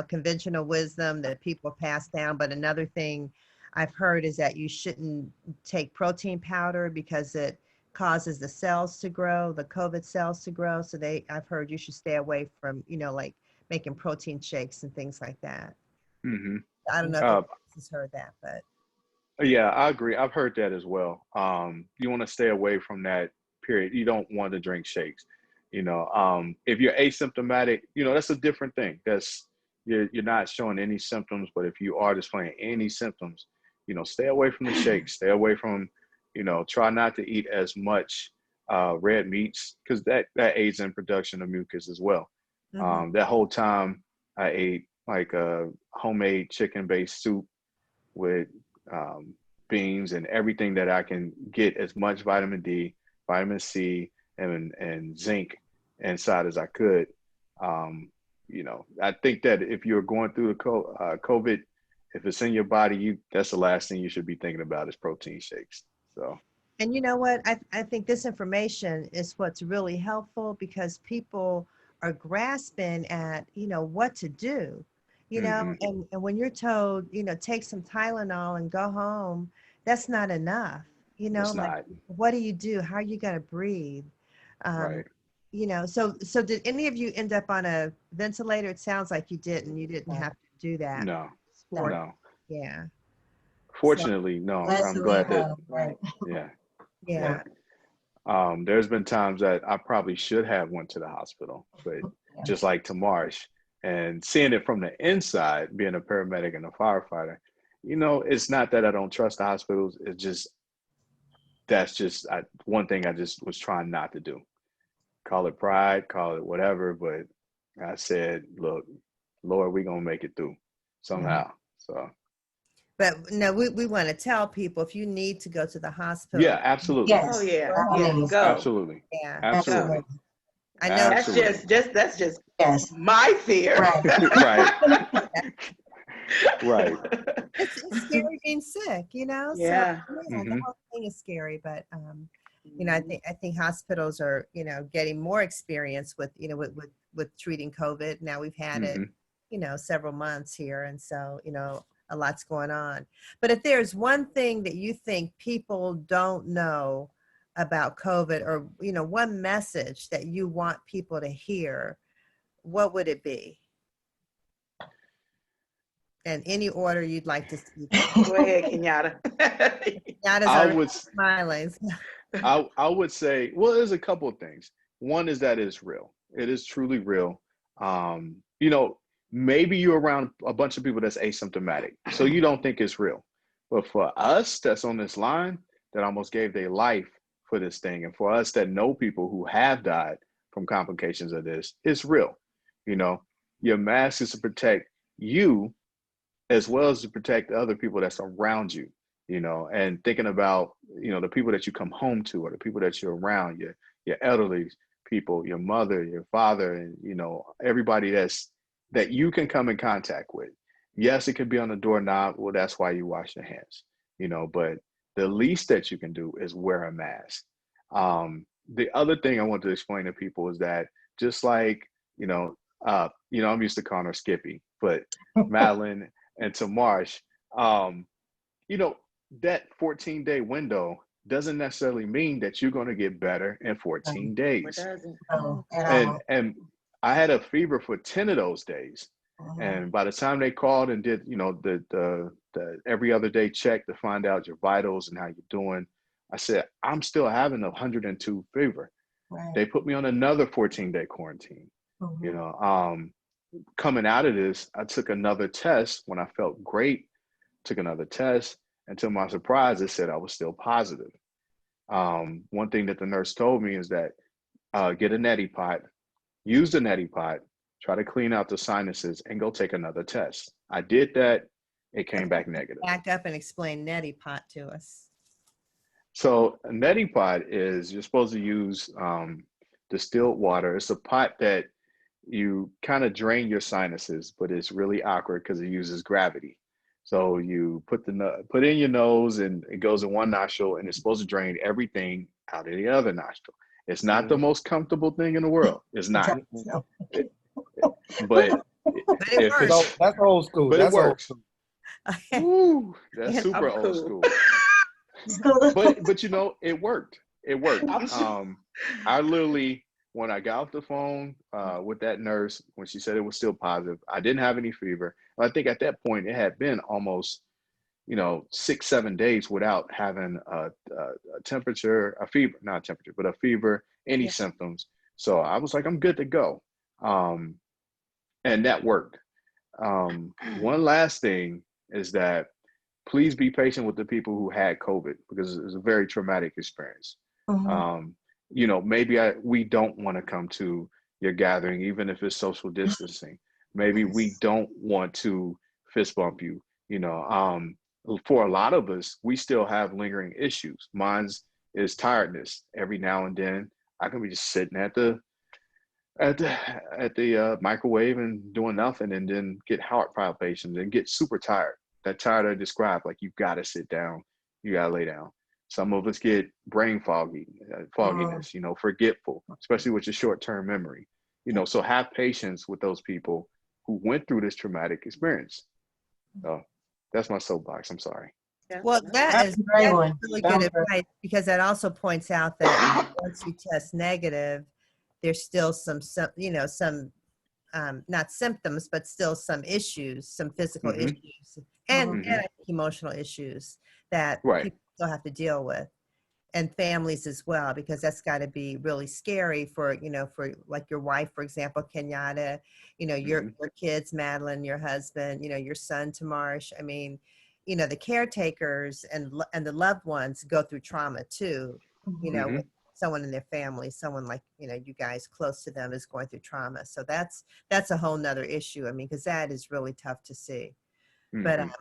Speaker 1: conventional wisdom that people pass down. But another thing I've heard is that you shouldn't take protein powder because it causes the cells to grow, the COVID cells to grow. So I've heard you should stay away from, like making protein shakes and things like that. I don't know if anyone has heard that, but.
Speaker 5: Yeah, I agree. I've heard that as well. You want to stay away from that period. You don't want to drink shakes. If you're asymptomatic, that's a different thing. That's you're not showing any symptoms, but if you are displaying any symptoms, stay away from the shakes. Stay away from, try not to eat as much red meats because that aids in production of mucus as well. That whole time I ate like a homemade chicken-based soup with beans and everything that I can get as much vitamin D, vitamin C, and zinc inside as I could. I think that if you're going through the COVID, if it's in your body, that's the last thing you should be thinking about is protein shakes. So. And
Speaker 1: you know what? I think this information is what's really helpful because people are grasping at, what to do. And when you're told, take some Tylenol and go home, that's not enough. What do you do? How are you going to breathe?
Speaker 5: Right.
Speaker 1: So did any of you end up on a ventilator? It sounds like you didn't. You didn't have to do that.
Speaker 5: No.
Speaker 1: Yeah.
Speaker 5: Fortunately, no. I'm glad that.
Speaker 3: Right.
Speaker 5: Yeah. There's been times that I probably should have went to the hospital, but just like TaMarsh, and seeing it from the inside, being a paramedic and a firefighter, it's not that I don't trust the hospitals. It's just, one thing I just was trying not to do. Call it pride, call it whatever, but I said, look, Lord, we're going to make it through somehow. So.
Speaker 1: But no, we want to tell people if you need to go to the hospital.
Speaker 5: Yeah, absolutely.
Speaker 3: Yes.
Speaker 2: Oh yeah.
Speaker 3: Go.
Speaker 5: Absolutely.
Speaker 1: Yeah.
Speaker 5: Absolutely.
Speaker 2: Go.
Speaker 1: I know
Speaker 2: That's just
Speaker 3: yes.
Speaker 2: my fear.
Speaker 5: Right. Right.
Speaker 1: It's scary being sick,
Speaker 2: Yeah.
Speaker 1: So the whole thing is scary, but I think hospitals are, getting more experience with, with treating COVID. Now we've had it, several months here, and so a lot's going on. But if there's one thing that you think people don't know about COVID, or one message that you want people to hear, what would it be? And any order you'd like to speak.
Speaker 2: Go ahead, Kenyatta.
Speaker 1: Kenyatta's smiling.
Speaker 5: I would say, well, there's a couple of things. One is that it's real. It is truly real. Maybe you're around a bunch of people that's asymptomatic, so you don't think it's real. But for us that's on this line that almost gave their life for this thing, and for us that know people who have died from complications of this, it's real. Your mask is to protect you as well as to protect the other people that's around you, and thinking about, the people that you come home to or the people that you're around, your elderly people, your mother, your father, and, everybody that you can come in contact with. Yes, it could be on the doorknob. Well, that's why you wash your hands, but the least that you can do is wear a mask. The other thing I want to explain to people is that just like, I'm used to calling her Skippy, but Madeline and TaMarsh, that 14-day window doesn't necessarily mean that you're going to get better in 14 days. And I had a fever for 10 of those days. And by the time they called and did, the every other day check to find out your vitals and how you're doing, I said, I'm still having 102 fever.
Speaker 3: Right.
Speaker 5: They put me on another 14-day quarantine.
Speaker 3: Mhm.
Speaker 5: You know, coming out of this, I took another test when I felt great, took another test, and to my surprise, it said I was still positive. One thing that the nurse told me is that get a neti pot, use the neti pot, try to clean out the sinuses, and go take another test. I did that. It came back negative.
Speaker 1: Back up and explain neti pot to us.
Speaker 5: So a neti pot is, you're supposed to use distilled water. It's a pot that you kind of drain your sinuses, but it's really awkward because it uses gravity. So you put in your nose and it goes in one nostril, and it's supposed to drain everything out of the other nostril. It's not the most comfortable thing in the world. It's not. But
Speaker 1: it works.
Speaker 4: So that's old school.
Speaker 5: But
Speaker 4: That's
Speaker 5: it works.
Speaker 1: Okay.
Speaker 5: Ooh, that's
Speaker 1: Yeah,
Speaker 5: super
Speaker 2: I'm
Speaker 5: old
Speaker 2: cool.
Speaker 5: school. But you know, it worked. It worked. I literally, when I got off the phone with that nurse, when she said it was still positive, I didn't have any fever. I think at that point it had been almost, 6-7 days without having a temperature, a fever, not a temperature, but a fever, any symptoms. So I was like, I'm good to go. And that worked. One last thing is that please be patient with the people who had COVID, because it's a very traumatic experience.
Speaker 3: Mhm.
Speaker 5: Maybe we don't want to come to your gathering, even if it's social distancing. Maybe we don't want to fist bump you. For a lot of us, we still have lingering issues. Mine's is tiredness. Every now and then, I can be just sitting at the microwave and doing nothing, and then get heart palpitations and get super tired. That tired I described, like you've got to sit down, you got to lay down. Some of us get brain fogginess, forgetful, especially with your short-term memory. So have patience with those people who went through this traumatic experience. So that's my soapbox. I'm sorry.
Speaker 1: Well,
Speaker 3: That's a great one.
Speaker 1: really
Speaker 3: That
Speaker 1: good
Speaker 3: was great.
Speaker 1: advice, because that also points out that once you test negative, there's still some not symptoms, but still some issues, some physical
Speaker 5: Mhm.
Speaker 1: issues, and
Speaker 5: Mhm.
Speaker 1: I think emotional issues that
Speaker 5: Right.
Speaker 1: people still have to deal with, and families as well, because that's got to be really scary for like your wife, for example, Kenyatta, your kids, Madeline, your husband, your son, TaMarsh. I mean, the caretakers and the loved ones go through trauma too,
Speaker 5: Mhm.
Speaker 1: with someone in their family, someone like, you guys close to them is going through trauma. So that's a whole nother issue. I mean, because that is really tough to see. But
Speaker 5: Mhm.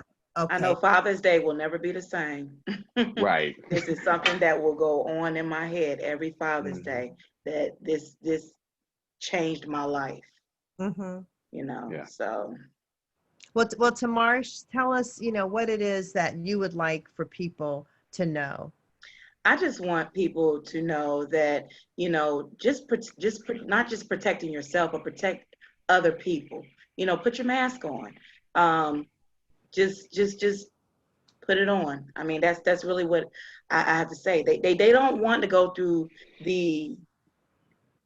Speaker 2: I know
Speaker 1: okay.
Speaker 2: Father's Day will never be the same.
Speaker 5: Right.
Speaker 2: This is something that will go on in my head every Father's
Speaker 5: Mhm.
Speaker 2: Day, that this changed my life,
Speaker 1: Mm-hmm.
Speaker 5: Yeah.
Speaker 2: so.
Speaker 1: Well, TaMarsh, tell us, what it is that you would like for people to know.
Speaker 2: I just want people to know that, not just protecting yourself, but protect other people. Put your mask on. Just put it on. I mean, that's really what I have to say. They don't want to go through the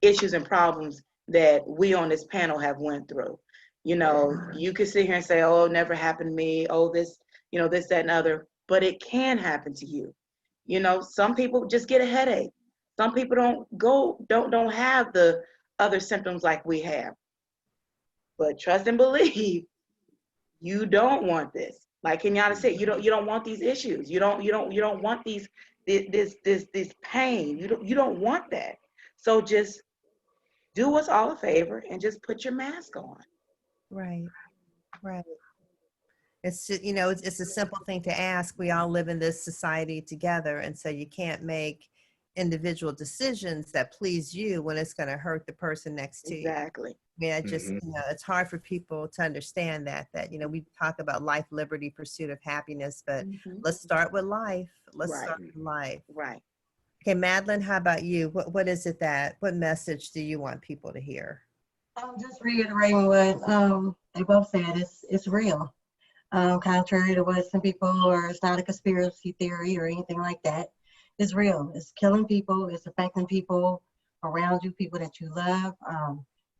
Speaker 2: issues and problems that we on this panel have went through. You could sit here and say, "Oh, it never happened to me. Oh, this, this, that, and other," but it can happen to you. Some people just get a headache. Some people don't have the other symptoms like we have. But trust and believe, you don't want this. Like Kenyatta said, you don't want these issues. You don't want this pain. You don't want that. So just do us all a favor and just put your mask on.
Speaker 1: Right. It's just, it's a simple thing to ask. We all live in this society together, and so you can't make individual decisions that please you when it's going to hurt the person next to you.
Speaker 2: Exactly.
Speaker 1: I mean, it's hard for people to understand that we talk about life, liberty, pursuit of happiness, but let's start with life. Let's start with life.
Speaker 2: Right.
Speaker 1: Okay, Madeline, how about you? What is it what message do you want people to hear?
Speaker 3: I'm just reiterating what they both said. It's real. Contrary to what some people, or it's not a conspiracy theory or anything like that. It's real. It's killing people. It's affecting people around you, people that you love.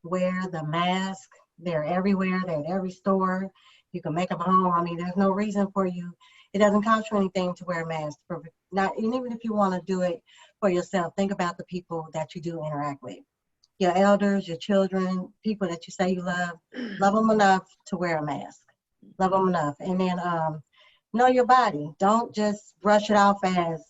Speaker 3: Wear the mask. They're everywhere. They're at every store. You can make them home. I mean, there's no reason for you. It doesn't cost you anything to wear a mask. Not, and even if you want to do it for yourself, think about the people that you do interact with. Your elders, your children, people that you say you love them enough to wear a mask. Love them enough. And then know your body. Don't just brush it off as,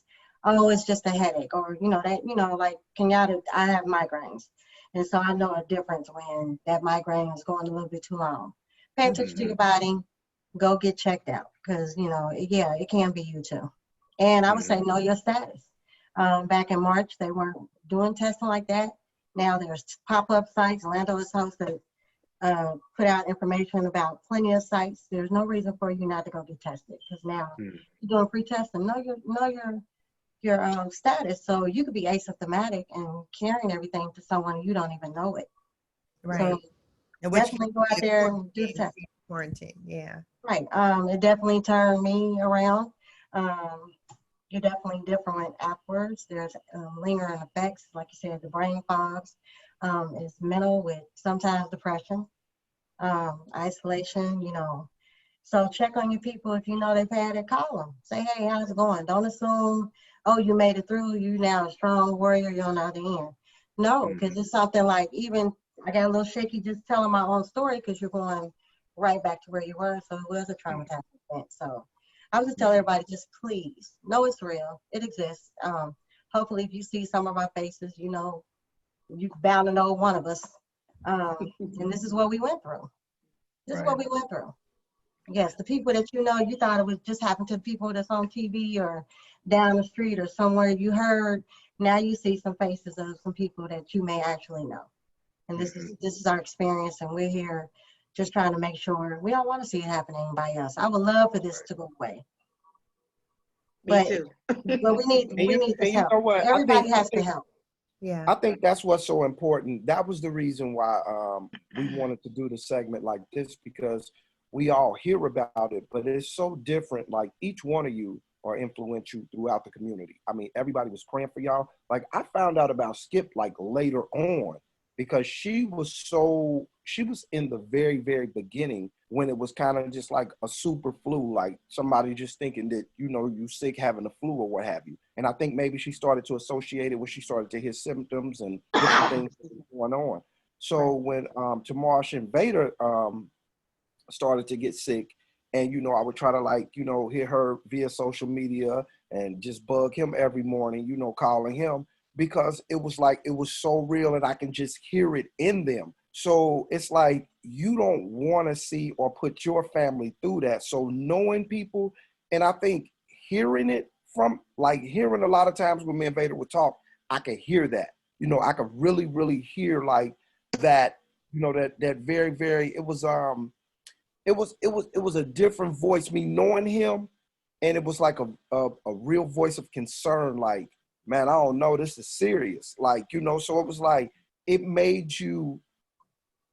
Speaker 3: oh, it's just a headache, or, like Kenyatta, I have migraines. And so I know a difference when that migraine is going a little bit too long. Pay attention to your body, go get checked out, because, it can be you too. And I would say know your status. Back in March, they weren't doing testing like that. Now there's pop-up sites. Orlando is host that put out information about plenty of sites. There's no reason for you not to go get tested, because now you're doing free testing. Know your status, so you could be asymptomatic and carrying everything to someone you don't even know it.
Speaker 1: Right.
Speaker 3: So
Speaker 1: And which
Speaker 3: definitely go out there and do the test.
Speaker 1: Quarantine. Yeah.
Speaker 3: Right. It definitely turned me around. You're definitely different afterwards. There's lingering effects, like you said, the brain fogs. It's mental with sometimes depression, isolation, So check on your people. If you know they've had it, call them. Say, hey, how's it going? Don't assume, oh, you made it through. You now a strong warrior. You're on the other end. No, because it's something like, even I got a little shaky just telling my own story, because you're going right back to where you were. So it was a traumatizing event. So I would just tell everybody, just please know it's real. It exists. Hopefully, if you see some of our faces, you're bound to know one of us. And this is what we went through. This is what we went through. Yes, the people that you thought it would just happen to the people that's on TV or down the street or somewhere you heard. Now you see some faces of some people that you may actually know. And this is our experience, and we're here just trying to make sure. We don't want to see it happen to anybody else. I would love for this to go away.
Speaker 2: Me too.
Speaker 3: But we need this help.
Speaker 4: You know what?
Speaker 3: Everybody has to help.
Speaker 1: Yeah.
Speaker 4: I think that's what's so important. That was the reason why we wanted to do the segment like this, because we all hear about it, but it's so different. Like, each one of you are influential throughout the community. I mean, everybody was praying for y'all. Like, I found out about Skip like later on, because she was in the very, very beginning, when it was kind of just like a super flu, like somebody just thinking that, you sick, having a flu or what have you. And I think maybe she started to associate it when she started to hear symptoms and different things going on. So when TaMarsh and Vader started to get sick, and I would try to hear her via social media and just bug him every morning, calling him, because it was so real, and I can just hear it in them. So it's like, you don't want to see or put your family through that. So knowing people, and I think hearing it from, hearing a lot of times when me and Vader would talk, I could hear that. I could really, really hear that, that very, very, it was a different voice, me knowing him, and it was like a real voice of concern, like, man, I don't know, this is serious. So it was like, it made you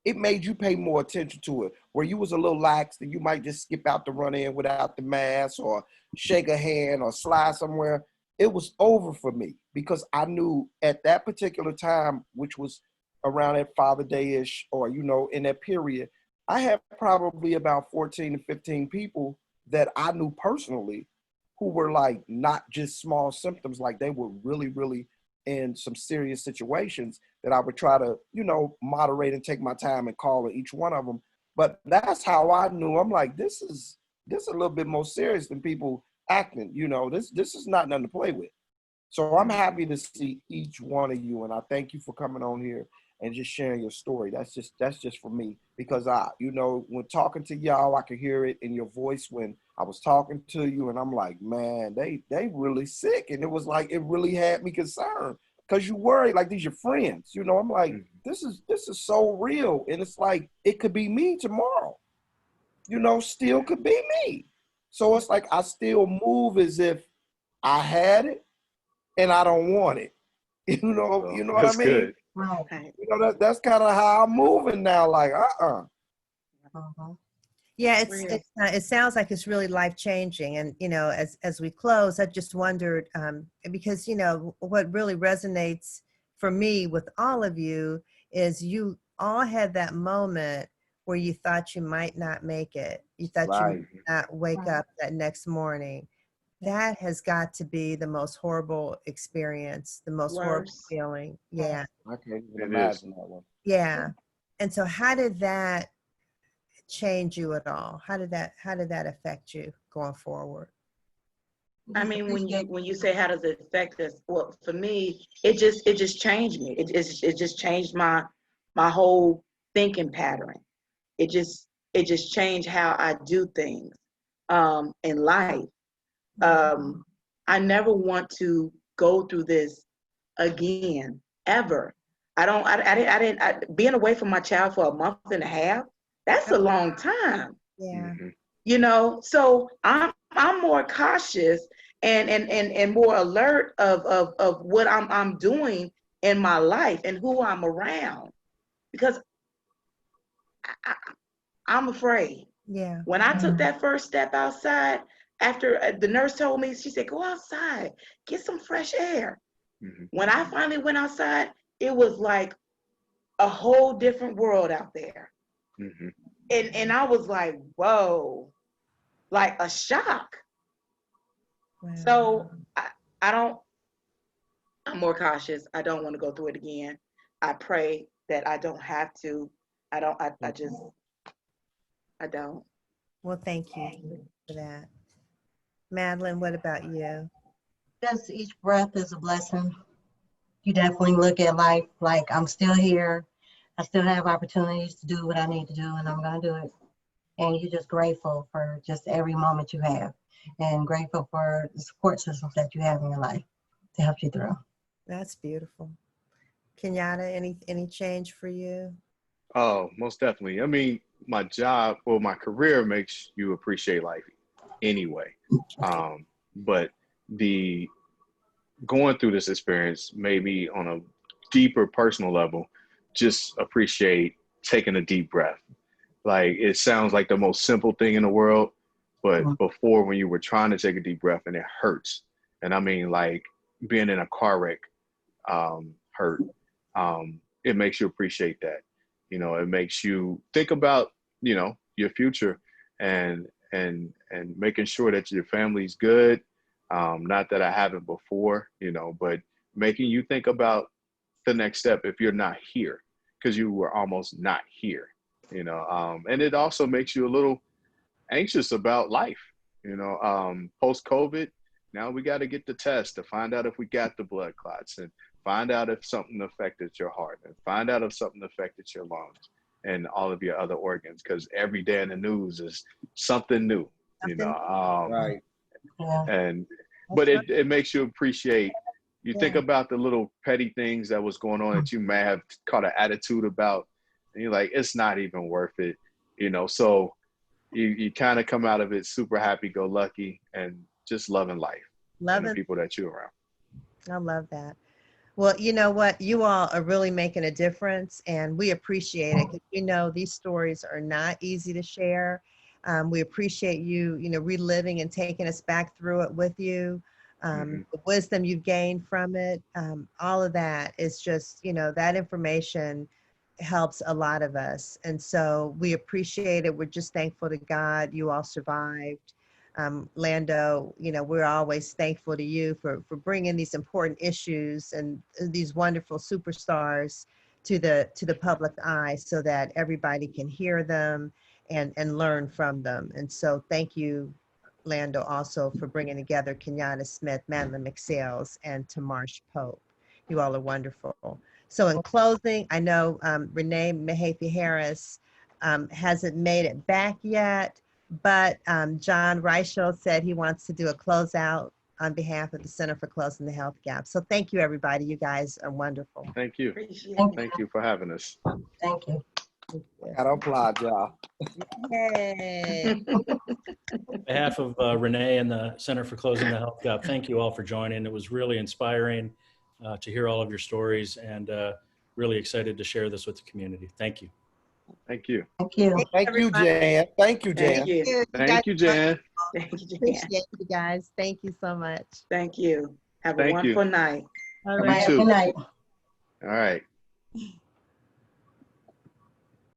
Speaker 4: pay more attention to it. Where you was a little lax, and you might just skip out the run in without the mask, or shake a hand, or slide somewhere. It was over for me, because I knew at that particular time, which was around that Father Day-ish, or, in that period, I had probably about 14 to 15 people that I knew personally who were not just small symptoms, they were really, really in some serious situations that I would try to, moderate and take my time and call each one of them. But that's how I knew. I'm like, this is a little bit more serious than people acting. This is not nothing to play with. So I'm happy to see each one of you, and I thank you for coming on here and just sharing your story. That's just for me, because when talking to y'all, I could hear it in your voice when I was talking to you, and I'm like, man, they really sick. And it was like, it really had me concerned, because you worry, like, these your friends, I'm like, this is so real. And it's like, it could be me tomorrow, still could be me. So it's like, I still move as if I had it and I don't want it. You know what I mean?
Speaker 5: Good.
Speaker 3: Right.
Speaker 4: That's kind of how I'm moving now. Like,
Speaker 1: Yeah, it sounds like it's really life changing. And as we close, I just wondered, because what really resonates for me with all of you is you all had that moment where you thought you might not make it. You thought you
Speaker 4: Right.
Speaker 1: might not wake up that next morning. That has got to be the most horrible experience, the most horrible
Speaker 2: Worse.
Speaker 1: feeling. Yeah.
Speaker 4: I can't even
Speaker 5: It is.
Speaker 4: imagine that one.
Speaker 1: Yeah. And so how did that change you at all? How did that affect you going forward?
Speaker 2: I mean, when you say how does it affect us? Well, for me, it just changed me. It just changed my whole thinking pattern. It just changed how I do things in life. I never want to go through this again, ever. I didn't being away from my child for a month and a half. That's a long time.
Speaker 1: Yeah.
Speaker 2: You know, so I'm more cautious and more alert of what I'm doing in my life and who I'm around, because I'm afraid.
Speaker 1: Yeah.
Speaker 2: When I took that first step outside, after the nurse told me, she said, go outside, get some fresh air. When I finally went outside, it was like a whole different world out there. And I was like, whoa, like a shock.
Speaker 1: Wow.
Speaker 2: So I'm more cautious. I don't want to go through it again. I pray that I don't have to. I don't.
Speaker 1: Well, thank you for that. Madeline, what about you?
Speaker 3: Just each breath is a blessing. You definitely look at life like I'm still here. I still have opportunities to do what I need to do, and I'm going to do it. And you're just grateful for just every moment you have, and grateful for the support systems that you have in your life to help you through.
Speaker 1: That's beautiful. Kenyatta, any change for you?
Speaker 5: Oh, most definitely. I mean, my job or my career makes you appreciate life anyway. But the going through this experience made me on a deeper personal level just appreciate taking a deep breath. Like, it sounds like the most simple thing in the world, but before, when you were trying to take a deep breath and it hurts, and I mean, like, being in a car wreck hurt, it makes you appreciate that. You know, it makes you think about, you know, your future and making sure that your family's good. Not that I haven't before, you know, but making you think about the next step if you're not here, because you were almost not here, you know. And it also makes you a little anxious about life, you know. Post-COVID, now we got to get the test to find out if we got the blood clots, and find out if something affected your heart, and find out if something affected your lungs and all of your other organs, because every day in the news is something new, you know.
Speaker 4: Right.
Speaker 5: And but it makes you appreciate. You think about the little petty things that was going on that you may have caught an attitude about, and you're like, it's not even worth it, you know. So you kind of come out of it super happy-go-lucky and just loving life and the people that you're around.
Speaker 1: I love that. Well, you know what? You all are really making a difference, and we appreciate it, because you know these stories are not easy to share. We appreciate you, you know, reliving and taking us back through it with you. The wisdom you've gained from it, all of that is just, you know, that information helps a lot of us. And so we appreciate it. We're just thankful to God you all survived. Lando, you know, we're always thankful to you for bringing these important issues and these wonderful superstars to the public eye, so that everybody can hear them and learn from them. And so thank you, Lando, also for bringing together Kenyatta Smith, Madeline McSayles, and TaMarsh Pope. You all are wonderful. So in closing, I know Renee Mahaffey Harris hasn't made it back yet, but John Reichel said he wants to do a closeout on behalf of the Center for Closing the Health Gap. So thank you, everybody. You guys are wonderful.
Speaker 5: Thank you. Thank you for having us.
Speaker 3: Thank you.
Speaker 4: Gotta applaud y'all.
Speaker 1: Yay.
Speaker 6: On behalf of Renee and the Center for Closing the Health Gap, thank you all for joining. It was really inspiring to hear all of your stories, and really excited to share this with the community. Thank you.
Speaker 5: Thank you.
Speaker 3: Thank you.
Speaker 4: Thank you, Jan. Thank you, Jan.
Speaker 2: Thank you.
Speaker 5: Thank you, Jan.
Speaker 2: Thank you, Jan.
Speaker 1: Appreciate you guys. Thank you so much.
Speaker 2: Thank you. Have a
Speaker 5: Thank you.
Speaker 2: wonderful night.
Speaker 1: All
Speaker 5: You
Speaker 1: right.
Speaker 5: too.
Speaker 3: Good night.
Speaker 5: All right.